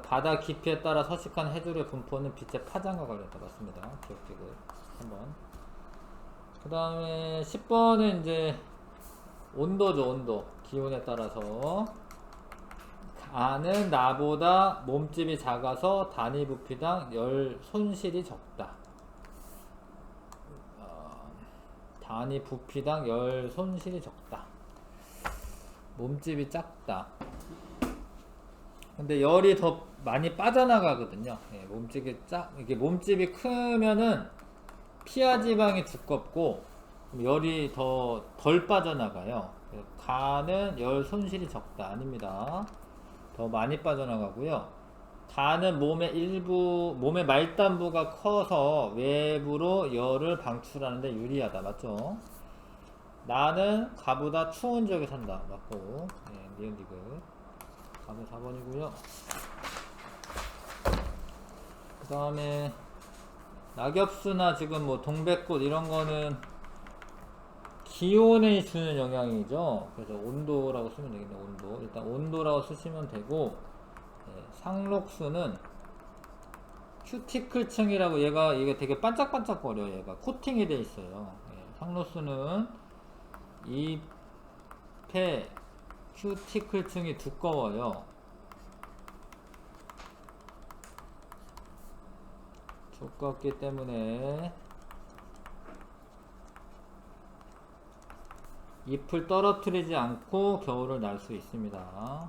바다 깊이에 따라 서식한 해조류의 분포는 빛의 파장과 관련있다. 맞습니다. 기억지구 한번. 그 다음에 10번은 이제 온도죠. 온도. 기온에 따라서 가는 나보다 몸집이 작아서 단위 부피당 열 손실이 적다. 단위 부피당 열 손실이 적다. 몸집이 작다. 근데 열이 더 많이 빠져나가거든요. 예, 이게 몸집이 크면은 피하 지방이 두껍고 열이 덜 빠져나가요. 가는 열 손실이 적다. 아닙니다. 더 많이 빠져나가고요. 가는 몸의 말단부가 커서 외부로 열을 방출하는데 유리하다. 맞죠? 나는 가보다 추운 지역에 산다. 맞고, 네, 니은 디귿. 답은 4번이고요. 그 다음에 낙엽수나 지금 뭐 동백꽃 이런 거는 기온에 주는 영향이죠. 그래서 온도라고 쓰면 되겠네. 온도. 일단 온도라고 쓰시면 되고, 상록수는 큐티클층이라고, 이게 되게 반짝반짝거려. 얘가 코팅이 돼 있어요. 상록수는 잎의 큐티클층이 두꺼워요. 두껍기 때문에 잎을 떨어뜨리지 않고 겨울을 날 수 있습니다.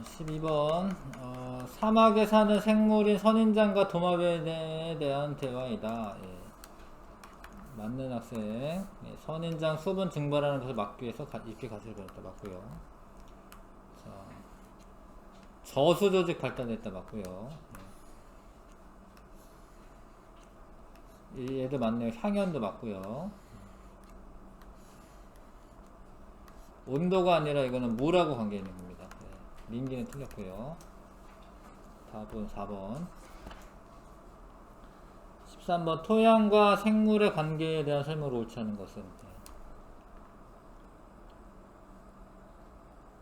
12번 사막에 사는 생물인 선인장과 도마뱀에 대한 대화이다. 예. 맞는 학생. 예. 선인장 수분 증발하는 것을 막기 위해서 잎이 가시를 변했다. 맞고요. 자, 저수 조직 발달했다. 맞고요. 예. 얘도 맞네요. 향연도 맞고요. 온도가 아니라 이거는 물하고 관계 있는 겁니다. 네. 민기는 틀렸고요. 답은 4번. 13번 토양과 생물의 관계에 대한 설명을 옳지 않은 것은. 네.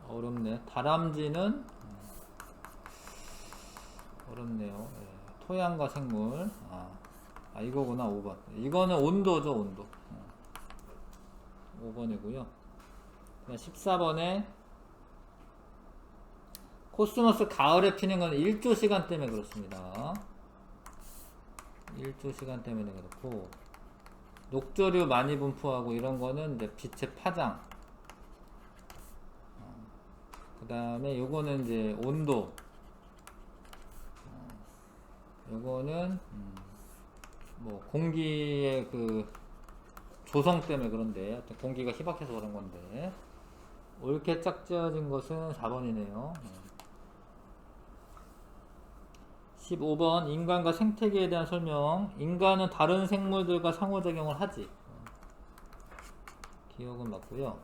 어렵네. 다람쥐는 어렵네요. 네. 토양과 생물. 이거구나. 5번. 이거는 온도죠. 온도. 5번이고요. 14번에 코스모스 가을에 피는 건 일조 시간 때문에 그렇습니다. 일조 시간 때문에 그렇고, 녹조류 많이 분포하고 이런 거는 이제 빛의 파장. 그 다음에 요거는 이제 온도. 요거는 뭐 공기의 그 조성 때문에 그런데, 하여튼 공기가 희박해서 그런 건데, 옳게 짝지어진 것은 4번이네요. 15번 인간과 생태계에 대한 설명. 인간은 다른 생물들과 상호작용을 하지. 기억은 맞고요.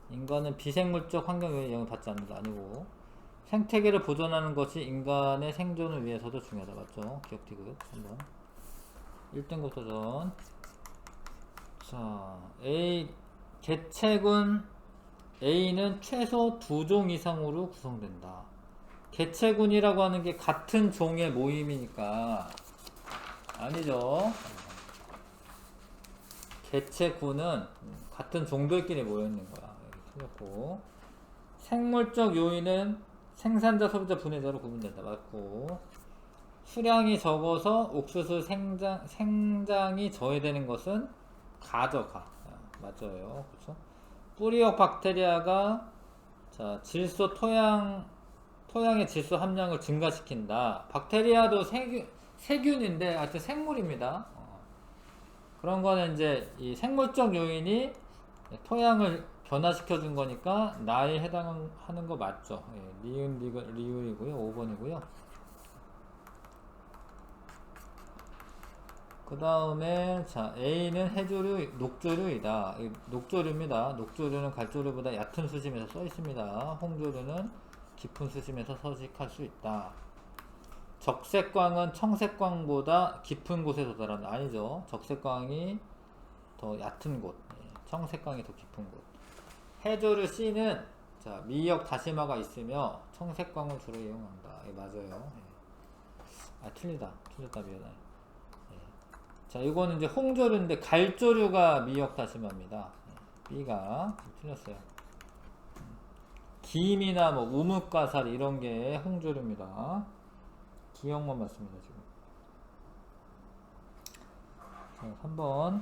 인간은 비생물적 환경에 영향을 받지 않는다. 아니고, 생태계를 보존하는 것이 인간의 생존을 위해서도 중요하다. 맞죠? 기억 디귿 한번. 1등급 도전. 자, 개체군 A는 최소 2종 이상으로 구성된다. 개체군이라고 하는 게 같은 종의 모임이니까 아니죠. 개체군은 같은 종들끼리 모여있는 거야. 틀렸고, 생물적 요인은 생산자, 소비자, 분해자로 구분된다. 맞고, 수량이 적어서 옥수수 생장이 저해되는 것은 가져가. 맞아요. 그렇죠? 뿌리역 박테리아가 자, 질소 토양의 질소 함량을 증가시킨다. 박테리아도 세균인데 하여튼 생물입니다. 그런 거는 이제 이 생물적 요인이 토양을 변화시켜 준 거니까 나에 해당하는 거 맞죠. 예, 니은 리을이고요. 5번이고요. 그 다음에 자, A는 해조류, 녹조류이다. 녹조류입니다. 녹조류는 갈조류보다 얕은 수심에서 써 있습니다. 홍조류는 깊은 수심에서 서식할 수 있다. 적색광은 청색광보다 깊은 곳에 도달한다. 아니죠. 적색광이 더 얕은 곳, 청색광이 더 깊은 곳. 해조류 C는 자, 미역 다시마가 있으며 청색광을 주로 이용한다. 맞아요. 틀리다 미안해. 자, 이거는 이제 홍조류인데 갈조류가 미역 다시마입니다. B가 틀렸어요. 김이나 뭐 우뭇가살 이런 게 홍조류입니다. 기억만 맞습니다, 지금. 자, 3번.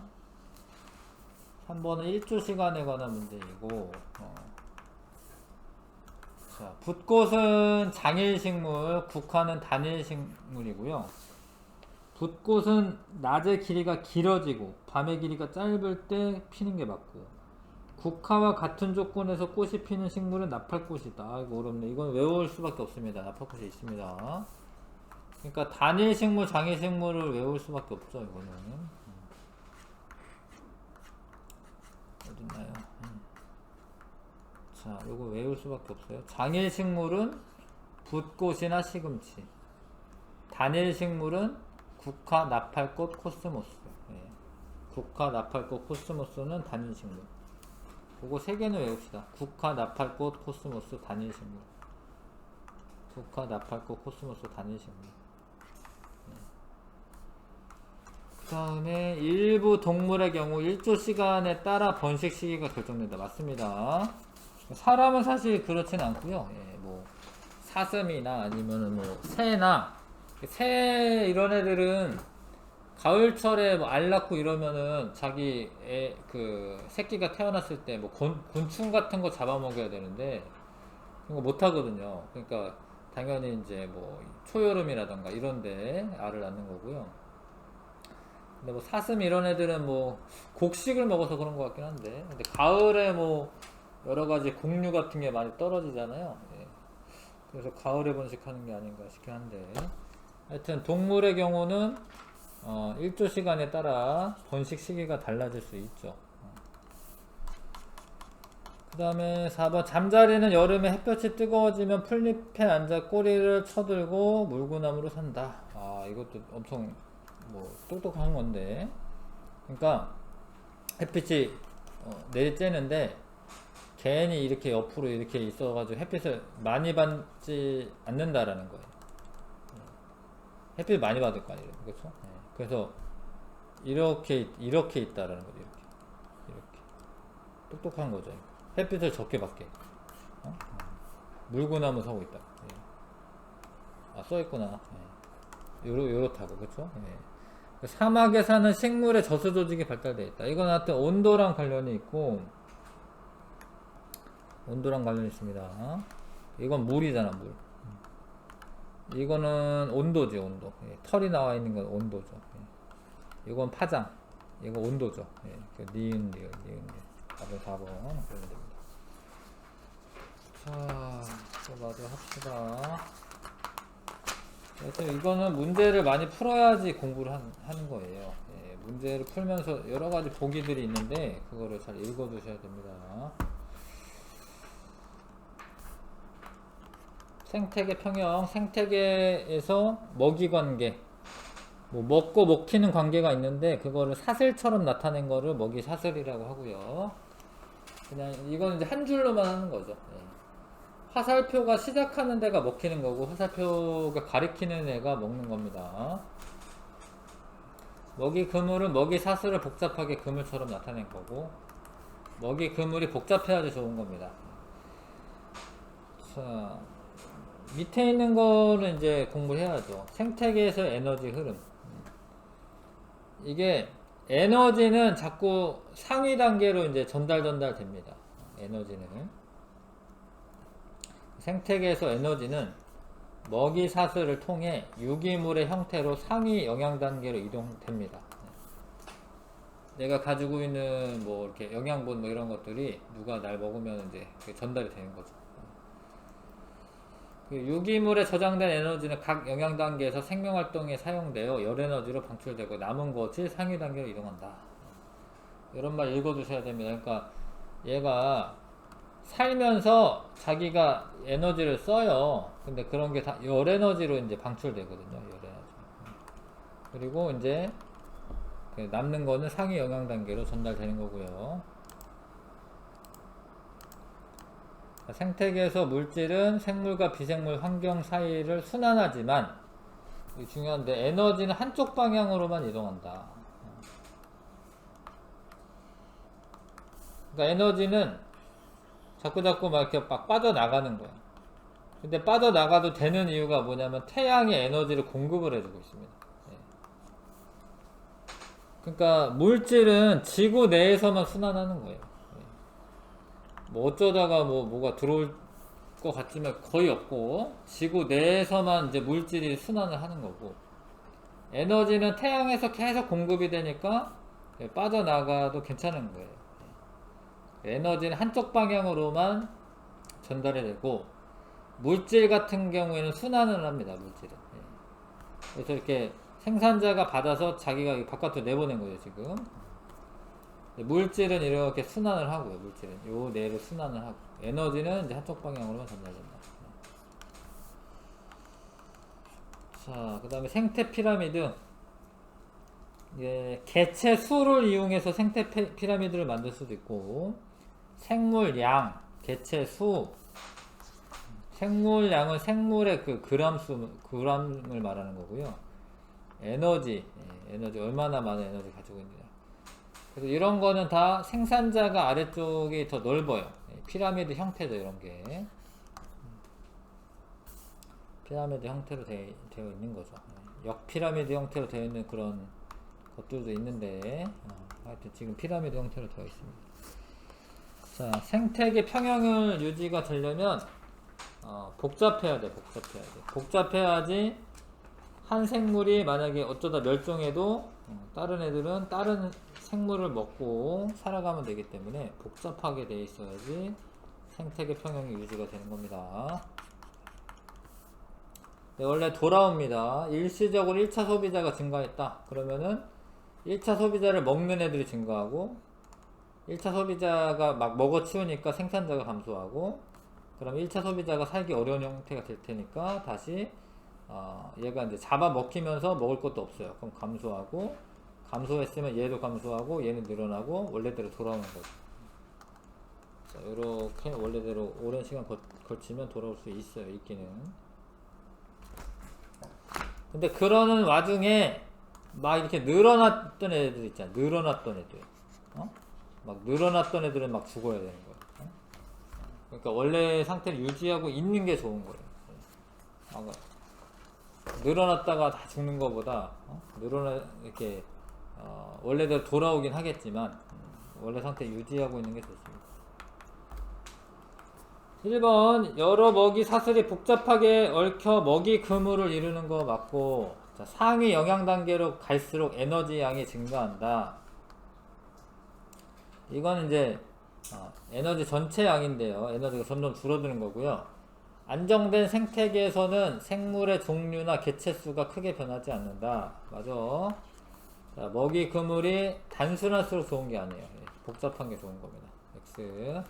3번은 1조 시간에 관한 문제이고, 자, 붓꽃은 장일식물, 국화는 단일식물이고요. 붓꽃은 낮의 길이가 길어지고 밤의 길이가 짧을 때 피는 게 맞고, 국화와 같은 조건에서 꽃이 피는 식물은 나팔꽃이다. 이거 어렵네. 이건 외울 수밖에 없습니다. 나팔꽃이 있습니다. 그러니까 단일식물, 장일식물을 외울 수밖에 없죠. 이거는 어딨나요? 자, 이거 외울 수밖에 없어요. 장일식물은 붓꽃이나 시금치, 단일식물은 국화, 나팔꽃, 코스모스. 예. 국화, 나팔꽃, 코스모스는 단일식물. 그거 세 개는 외웁시다. 국화, 나팔꽃, 코스모스, 단일식물. 국화, 나팔꽃, 코스모스, 단일식물. 그 다음에 일부 동물의 경우 1조 시간에 따라 번식 시기가 결정된다. 맞습니다. 사람은 사실 그렇진 않고요. 예, 뭐 사슴이나 아니면은 뭐 새나, 새 이런 애들은 가을철에 뭐 알 낳고 이러면은 자기 그 새끼가 태어났을 때 뭐 곤충 같은 거 잡아먹여야 되는데, 그런 거 못 하거든요. 그러니까 당연히 이제 뭐 초여름이라던가 이런데 알을 낳는 거고요. 근데 뭐 사슴 이런 애들은 뭐 곡식을 먹어서 그런 것 같긴 한데, 근데 가을에 뭐 여러 가지 곡류 같은 게 많이 떨어지잖아요. 예. 그래서 가을에 번식하는 게 아닌가 싶긴 한데, 하여튼 동물의 경우는 일조 시간에 따라 번식 시기가 달라질 수 있죠. 그 다음에 4번, 잠자리는 여름에 햇볕이 뜨거워지면 풀잎에 앉아 꼬리를 쳐들고 물구나무로 산다. 아, 이것도 엄청 뭐 똑똑한 건데, 그러니까 햇빛이 내리쬐는데 괜히 이렇게 옆으로 이렇게 있어가지고 햇빛을 많이 받지 않는다라는 거예요. 햇빛 많이 받을 거 아니에요, 그렇죠? 네. 그래서 이렇게 있다라는 거죠. 이렇게 똑똑한 거죠. 햇빛을 적게 받게. 물구나무 서고 있다. 예. 아, 써있구나. 예. 요렇다고, 그쵸? 예. 사막에 사는 식물의 저수 조직이 발달되어 있다. 이건 하여튼 온도랑 관련이 있고, 온도랑 관련이 있습니다. 이건 물이잖아, 물. 이거는 온도지, 온도. 예. 털이 나와 있는 건 온도죠. 예. 이건 파장. 이거 온도죠. 예. 니은, 리을. 답은 4번. 그러면 됩니다. 자, 또 마저 합시다. 그래서 이거는 문제를 많이 풀어야지 공부를 하는 거예요. 예, 문제를 풀면서 여러 가지 보기들이 있는데 그거를 잘 읽어 두셔야 됩니다. 생태계 평형, 생태계에서 먹이 관계, 뭐 먹고 먹히는 관계가 있는데 그거를 사슬처럼 나타낸 거를 먹이 사슬이라고 하고요. 그냥 이건 이제 한 줄로만 하는 거죠. 예. 화살표가 시작하는 데가 먹히는 거고 화살표가 가리키는 애가 먹는 겁니다. 먹이 그물은 먹이 사슬을 복잡하게 그물처럼 나타낸 거고 먹이 그물이 복잡해야지 좋은 겁니다. 자, 밑에 있는 거는 이제 공부를 해야죠. 생태계에서 에너지 흐름. 이게 에너지는 자꾸 상위 단계로 이제 전달됩니다. 에너지는. 생태계에서 에너지는 먹이 사슬을 통해 유기물의 형태로 상위 영양 단계로 이동됩니다. 내가 가지고 있는 뭐 이렇게 영양분 뭐 이런 것들이 누가 날 먹으면 이제 전달이 되는 거죠. 그 유기물에 저장된 에너지는 각 영양 단계에서 생명 활동에 사용되어 열 에너지로 방출되고 남은 것이 상위 단계로 이동한다. 이런 말 읽어두셔야 됩니다. 그러니까 얘가 살면서 자기가 에너지를 써요. 근데 그런 게 다 열 에너지로 이제 방출되거든요. 열 에너지. 그리고 이제 남는 거는 상위 영양 단계로 전달되는 거고요. 생태계에서 물질은 생물과 비생물 환경 사이를 순환하지만 중요한데 에너지는 한쪽 방향으로만 이동한다. 그러니까 에너지는 자꾸 막 이렇게 막 빠져나가는 거야. 근데 빠져나가도 되는 이유가 뭐냐면 태양이 에너지를 공급을 해주고 있습니다. 예. 그러니까 물질은 지구 내에서만 순환하는 거예요. 예. 뭐 어쩌다가 뭐가 들어올 것 같지만 거의 없고 지구 내에서만 이제 물질이 순환을 하는 거고 에너지는 태양에서 계속 공급이 되니까 빠져나가도 괜찮은 거예요. 에너지는 한쪽 방향으로만 전달이 되고 물질 같은 경우에는 순환을 합니다. 물질은. 그래서 이렇게 생산자가 받아서 자기가 바깥으로 내보낸 거죠. 지금 물질은 이렇게 순환을 하고요. 물질은 요 내로 순환을 하고 에너지는 이제 한쪽 방향으로만 전달된다. 자, 그 다음에 생태 피라미드. 예, 개체 수를 이용해서 생태 피라미드를 만들 수도 있고 생물 양, 개체 수. 생물 양은 생물의 그 그람을 말하는 거고요. 에너지, 에너지 얼마나 많은 에너지 가지고 있느냐. 그래서 이런 거는 다 생산자가 아래쪽이 더 넓어요. 피라미드 형태죠, 이런 게. 피라미드 형태로 되어 있는 거죠. 역피라미드 형태로 되어 있는 그런 것들도 있는데, 하여튼 지금 피라미드 형태로 되어 있습니다. 자, 생태계 평형을 유지가 되려면 복잡해야 돼. 복잡해야지 한 생물이 만약에 어쩌다 멸종해도 다른 애들은 다른 생물을 먹고 살아가면 되기 때문에 복잡하게 돼 있어야지 생태계 평형이 유지가 되는 겁니다. 네, 원래 돌아옵니다. 일시적으로 1차 소비자가 증가했다. 그러면은 1차 소비자를 먹는 애들이 증가하고 1차 소비자가 막 먹어치우니까 생산자가 감소하고 그럼 1차 소비자가 살기 어려운 형태가 될 테니까 다시 얘가 이제 잡아먹히면서 먹을 것도 없어요. 그럼 감소하고 감소했으면 얘도 감소하고 얘는 늘어나고 원래대로 돌아오는 거죠. 자, 이렇게 원래대로 오랜 시간 걸치면 돌아올 수 있어요. 있기는. 근데 그러는 와중에 막 이렇게 늘어났던 애들 있잖아. 늘어났던 애들. 막 늘어났던 애들은 막 죽어야 되는 거야. 그러니까 원래 상태를 유지하고 있는 게 좋은 거예요. 늘어났다가 다 죽는 것보다 이렇게 원래대로 돌아오긴 하겠지만 원래 상태 유지하고 있는 게 좋습니다. 1번 여러 먹이 사슬이 복잡하게 얽혀 먹이 그물을 이루는 거 맞고, 자, 상위 영양 단계로 갈수록 에너지 양이 증가한다. 이건 이제 에너지 전체 양인데요. 에너지가 점점 줄어드는 거고요. 안정된 생태계에서는 생물의 종류나 개체 수가 크게 변하지 않는다. 맞아. 자, 먹이 그물이 단순할수록 좋은 게 아니에요. 복잡한 게 좋은 겁니다. X.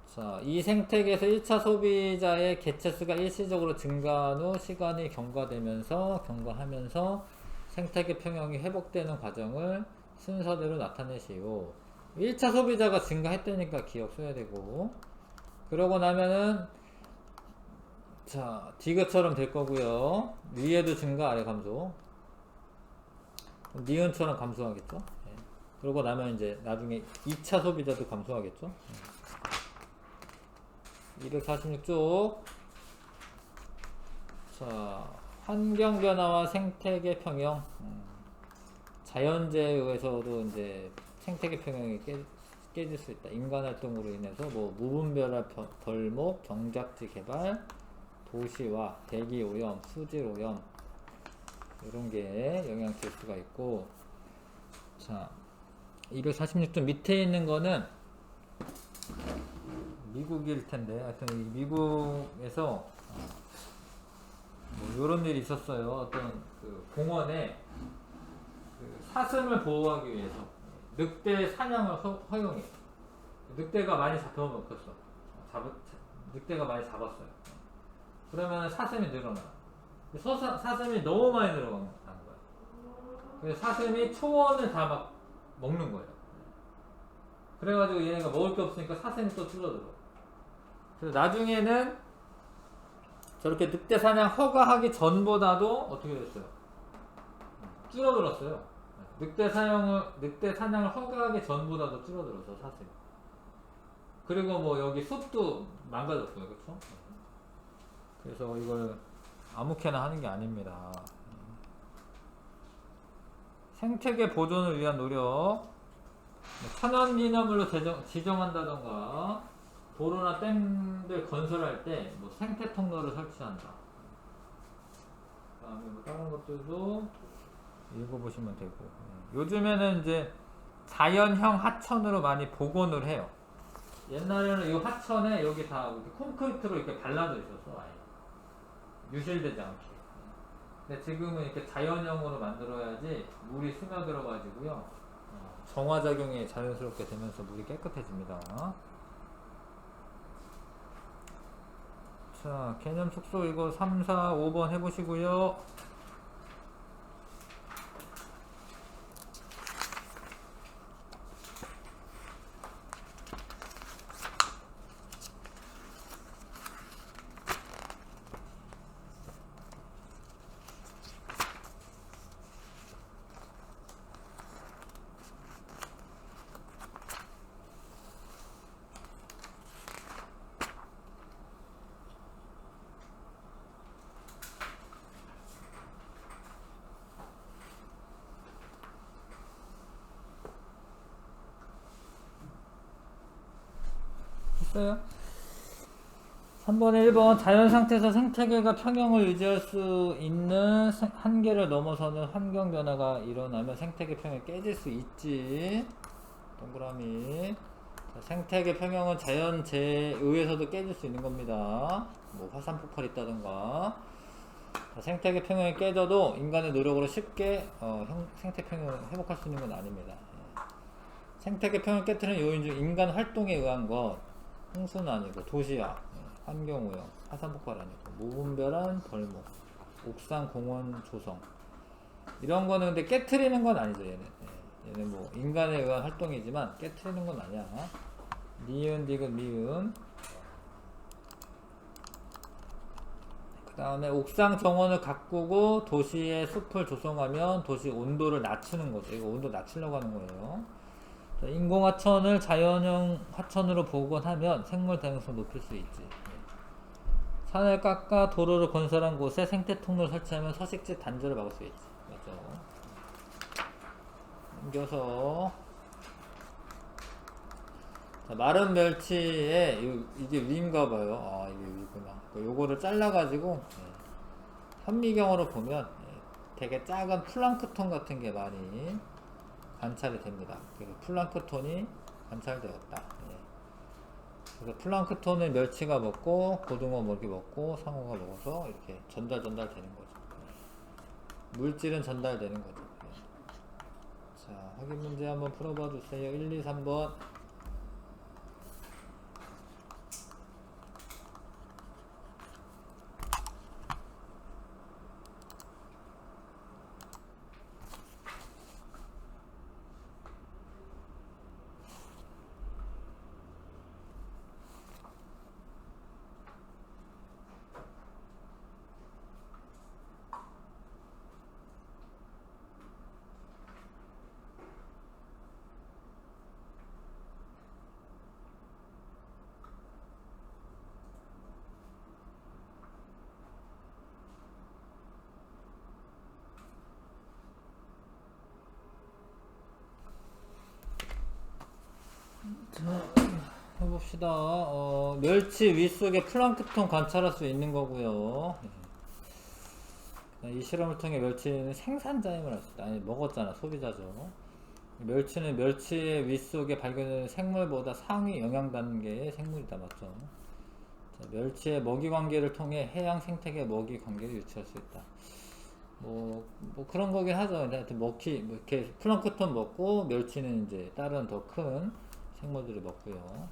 자, 이 생태계에서 1차 소비자의 개체 수가 일시적으로 증가한 후 시간이 경과하면서 생태계 평형이 회복되는 과정을 순서대로 나타내시오. 1차 소비자가 증가했다니까 기억 써야 되고, 그러고 나면은 자 디귿처럼 될 거고요. 위에도 증가 아래 감소, 니은처럼 감소하겠죠. 네. 그러고 나면 이제 나중에 2차 소비자도 감소하겠죠. 246쪽. 자, 환경 변화와 생태계 평형. 자연재해에 의해서도 이제 생태계 평형이 깨질 수 있다. 인간 활동으로 인해서 뭐 무분별한 벌목, 경작지 개발, 도시화, 대기 오염, 수질 오염 이런 게 영향을 줄 수가 있고, 자 246점 밑에 있는 거는 미국일 텐데, 하여튼 이 미국에서 뭐 이런 일이 있었어요. 어떤 그 공원에 그 사슴을 보호하기 위해서 늑대 사냥을 허용해. 늑대가 많이 잡혀먹혔어. 늑대가 많이 잡았어요. 그러면 사슴이 늘어나. 사슴이 너무 많이 늘어나는 거야. 그래서 사슴이 초원을 다 막 먹는 거예요. 그래가지고 얘네가 먹을 게 없으니까 사슴이 또 줄어들어. 그래서 나중에는 저렇게 늑대 사냥 허가하기 전보다도 어떻게 됐어요? 줄어들었어요. 늑대 사냥을 허가하기 전보다도 줄어들어서 사슴. 그리고 뭐 여기 숲도 망가졌어요, 그렇죠? 그래서 이걸 아무렇게나 하는 게 아닙니다. 생태계 보존을 위한 노력, 천연기념물로 지정한다던가 도로나 댐들 건설할 때 뭐 생태 통로를 설치한다. 그다음에 뭐 다른 것들도 읽어보시면 되고, 요즘에는 이제 자연형 하천으로 많이 복원을 해요. 옛날에는 이 하천에 여기 다 이렇게 콘크리트로 이렇게 발라져 있었어, 아예 유실되지 않게. 근데 지금은 이렇게 자연형으로 만들어야지 물이 스며들어가지고요, 정화작용이 자연스럽게 되면서 물이 깨끗해집니다. 자, 개념 축소 이거 3, 4, 5번 해보시고요. 했어요? 3번에 1번 자연 상태에서 생태계가 평형을 유지할 수 있는 한계를 넘어서는 환경 변화가 일어나면 생태계 평형이 깨질 수 있지. 동그라미. 자, 생태계 평형은 자연 재해에 의해서도 깨질 수 있는 겁니다. 뭐 화산 폭발이 있다든가. 자, 생태계 평형이 깨져도 인간의 노력으로 쉽게 생태 평형을 회복할 수 있는 건 아닙니다. 생태계 평형을 깨뜨리는 요인 중 인간 활동에 의한 것, 홍수는 아니고 도시화, 환경오염, 화산폭발 아니고 무분별한 벌목, 옥상 공원 조성, 이런 거는 근데 깨트리는 건 아니죠. 얘는 뭐 인간에 의한 활동이지만 깨트리는 건 아니야. 니은 디귿 미은. 그 다음에 옥상 정원을 가꾸고 도시의 숲을 조성하면 도시 온도를 낮추는 거죠. 이거 온도 낮추려고 하는 거예요. 인공하천을 자연형 하천으로 복원하면 생물 다양성을 높일 수 있지. 산을 깎아 도로를 건설한 곳에 생태통로를 설치하면 서식지 단절을 막을 수 있지. 맞죠? 넘겨서. 자, 마른 멸치에 이게 위인가봐요. 아, 이게 위구나. 요거를 잘라가지고 현미경으로 보면 되게 작은 플랑크톤 같은 게 많이 관찰이 됩니다. 그래서 플랑크톤이 관찰되었다. 그래서 플랑크톤을 멸치가 먹고 고등어 먹이 먹고 상어가 먹어서 이렇게 전달되는 거죠. 물질은 전달되는 거죠. 자, 확인 문제 한번 풀어봐 주세요. 1, 2, 3번. 자, 해봅시다. 멸치 윗속에 플랑크톤 관찰할 수 있는 거고요. 이 실험을 통해 멸치는 생산자임을 알 수 있다. 아니, 먹었잖아. 소비자죠. 멸치는 멸치의 윗속에 발견되는 생물보다 상위 영양 단계의 생물이다. 맞죠? 자, 멸치의 먹이 관계를 통해 해양 생태계 먹이 관계를 유추할 수 있다. 뭐 그런 거긴 하죠. 하여튼 이렇게 플랑크톤 먹고 멸치는 이제 다른 더 큰 생물들을 먹고요.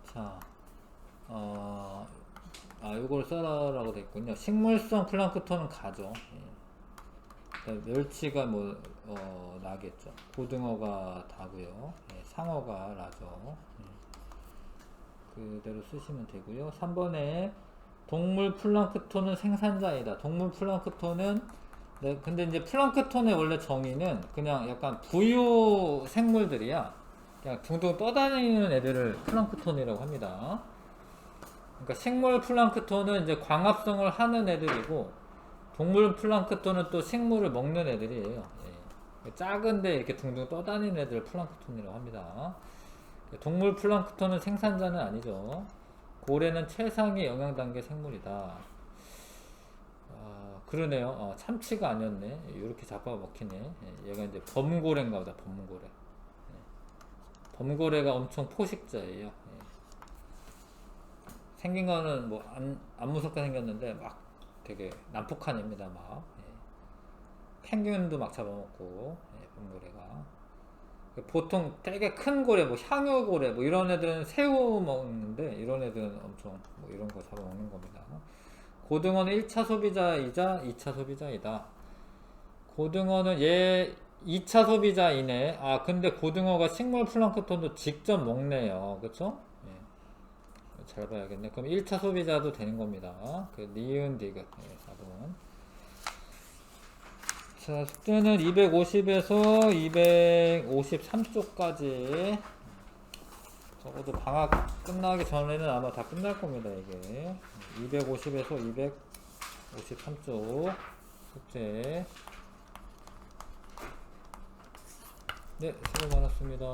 자, 요걸 써라라고 됐군요. 식물성 플랑크톤은 가죠. 멸치가 나겠죠. 고등어가 다고요. 상어가 라죠. 그대로 쓰시면 되고요. 3번에 동물 플랑크톤은 생산자이다. 동물 플랑크톤은 근데 이제 플랑크톤의 원래 정의는 그냥 약간 부유 생물들이야. 그냥 둥둥 떠다니는 애들을 플랑크톤이라고 합니다. 그러니까 식물 플랑크톤은 이제 광합성을 하는 애들이고, 동물 플랑크톤은 또 식물을 먹는 애들이에요. 작은데 이렇게 둥둥 떠다니는 애들을 플랑크톤이라고 합니다. 동물 플랑크톤은 생산자는 아니죠. 고래는 최상의 영양 단계 생물이다. 그러네요. 참치가 아니었네. 이렇게 잡아 먹히네. 얘가 이제 범고래인가 보다. 범고래. 범고래가 엄청 포식자예요. 생긴 거는 뭐 안 무섭게 생겼는데 막 되게 난폭한 애입니다. 막 펭귄도 막 잡아먹고. 범고래가 보통 되게 큰 고래, 뭐 향유고래, 뭐 이런 애들은 새우 먹는데, 이런 애들은 엄청 뭐 이런 거 잡아먹는 겁니다. 고등어는 1차 소비자이자 2차 소비자이다. 고등어는 2차 소비자이네. 근데 고등어가 식물 플랑크톤도 직접 먹네요. 그쵸? 잘 봐야겠네. 그럼 1차 소비자도 되는 겁니다. 니은 디귿 4번. 자, 숙제는 250에서 253쪽까지. 적어도 방학 끝나기 전에는 아마 다 끝날 겁니다. 이게 250에서 253쪽 숙제. 네, 수고 많았습니다.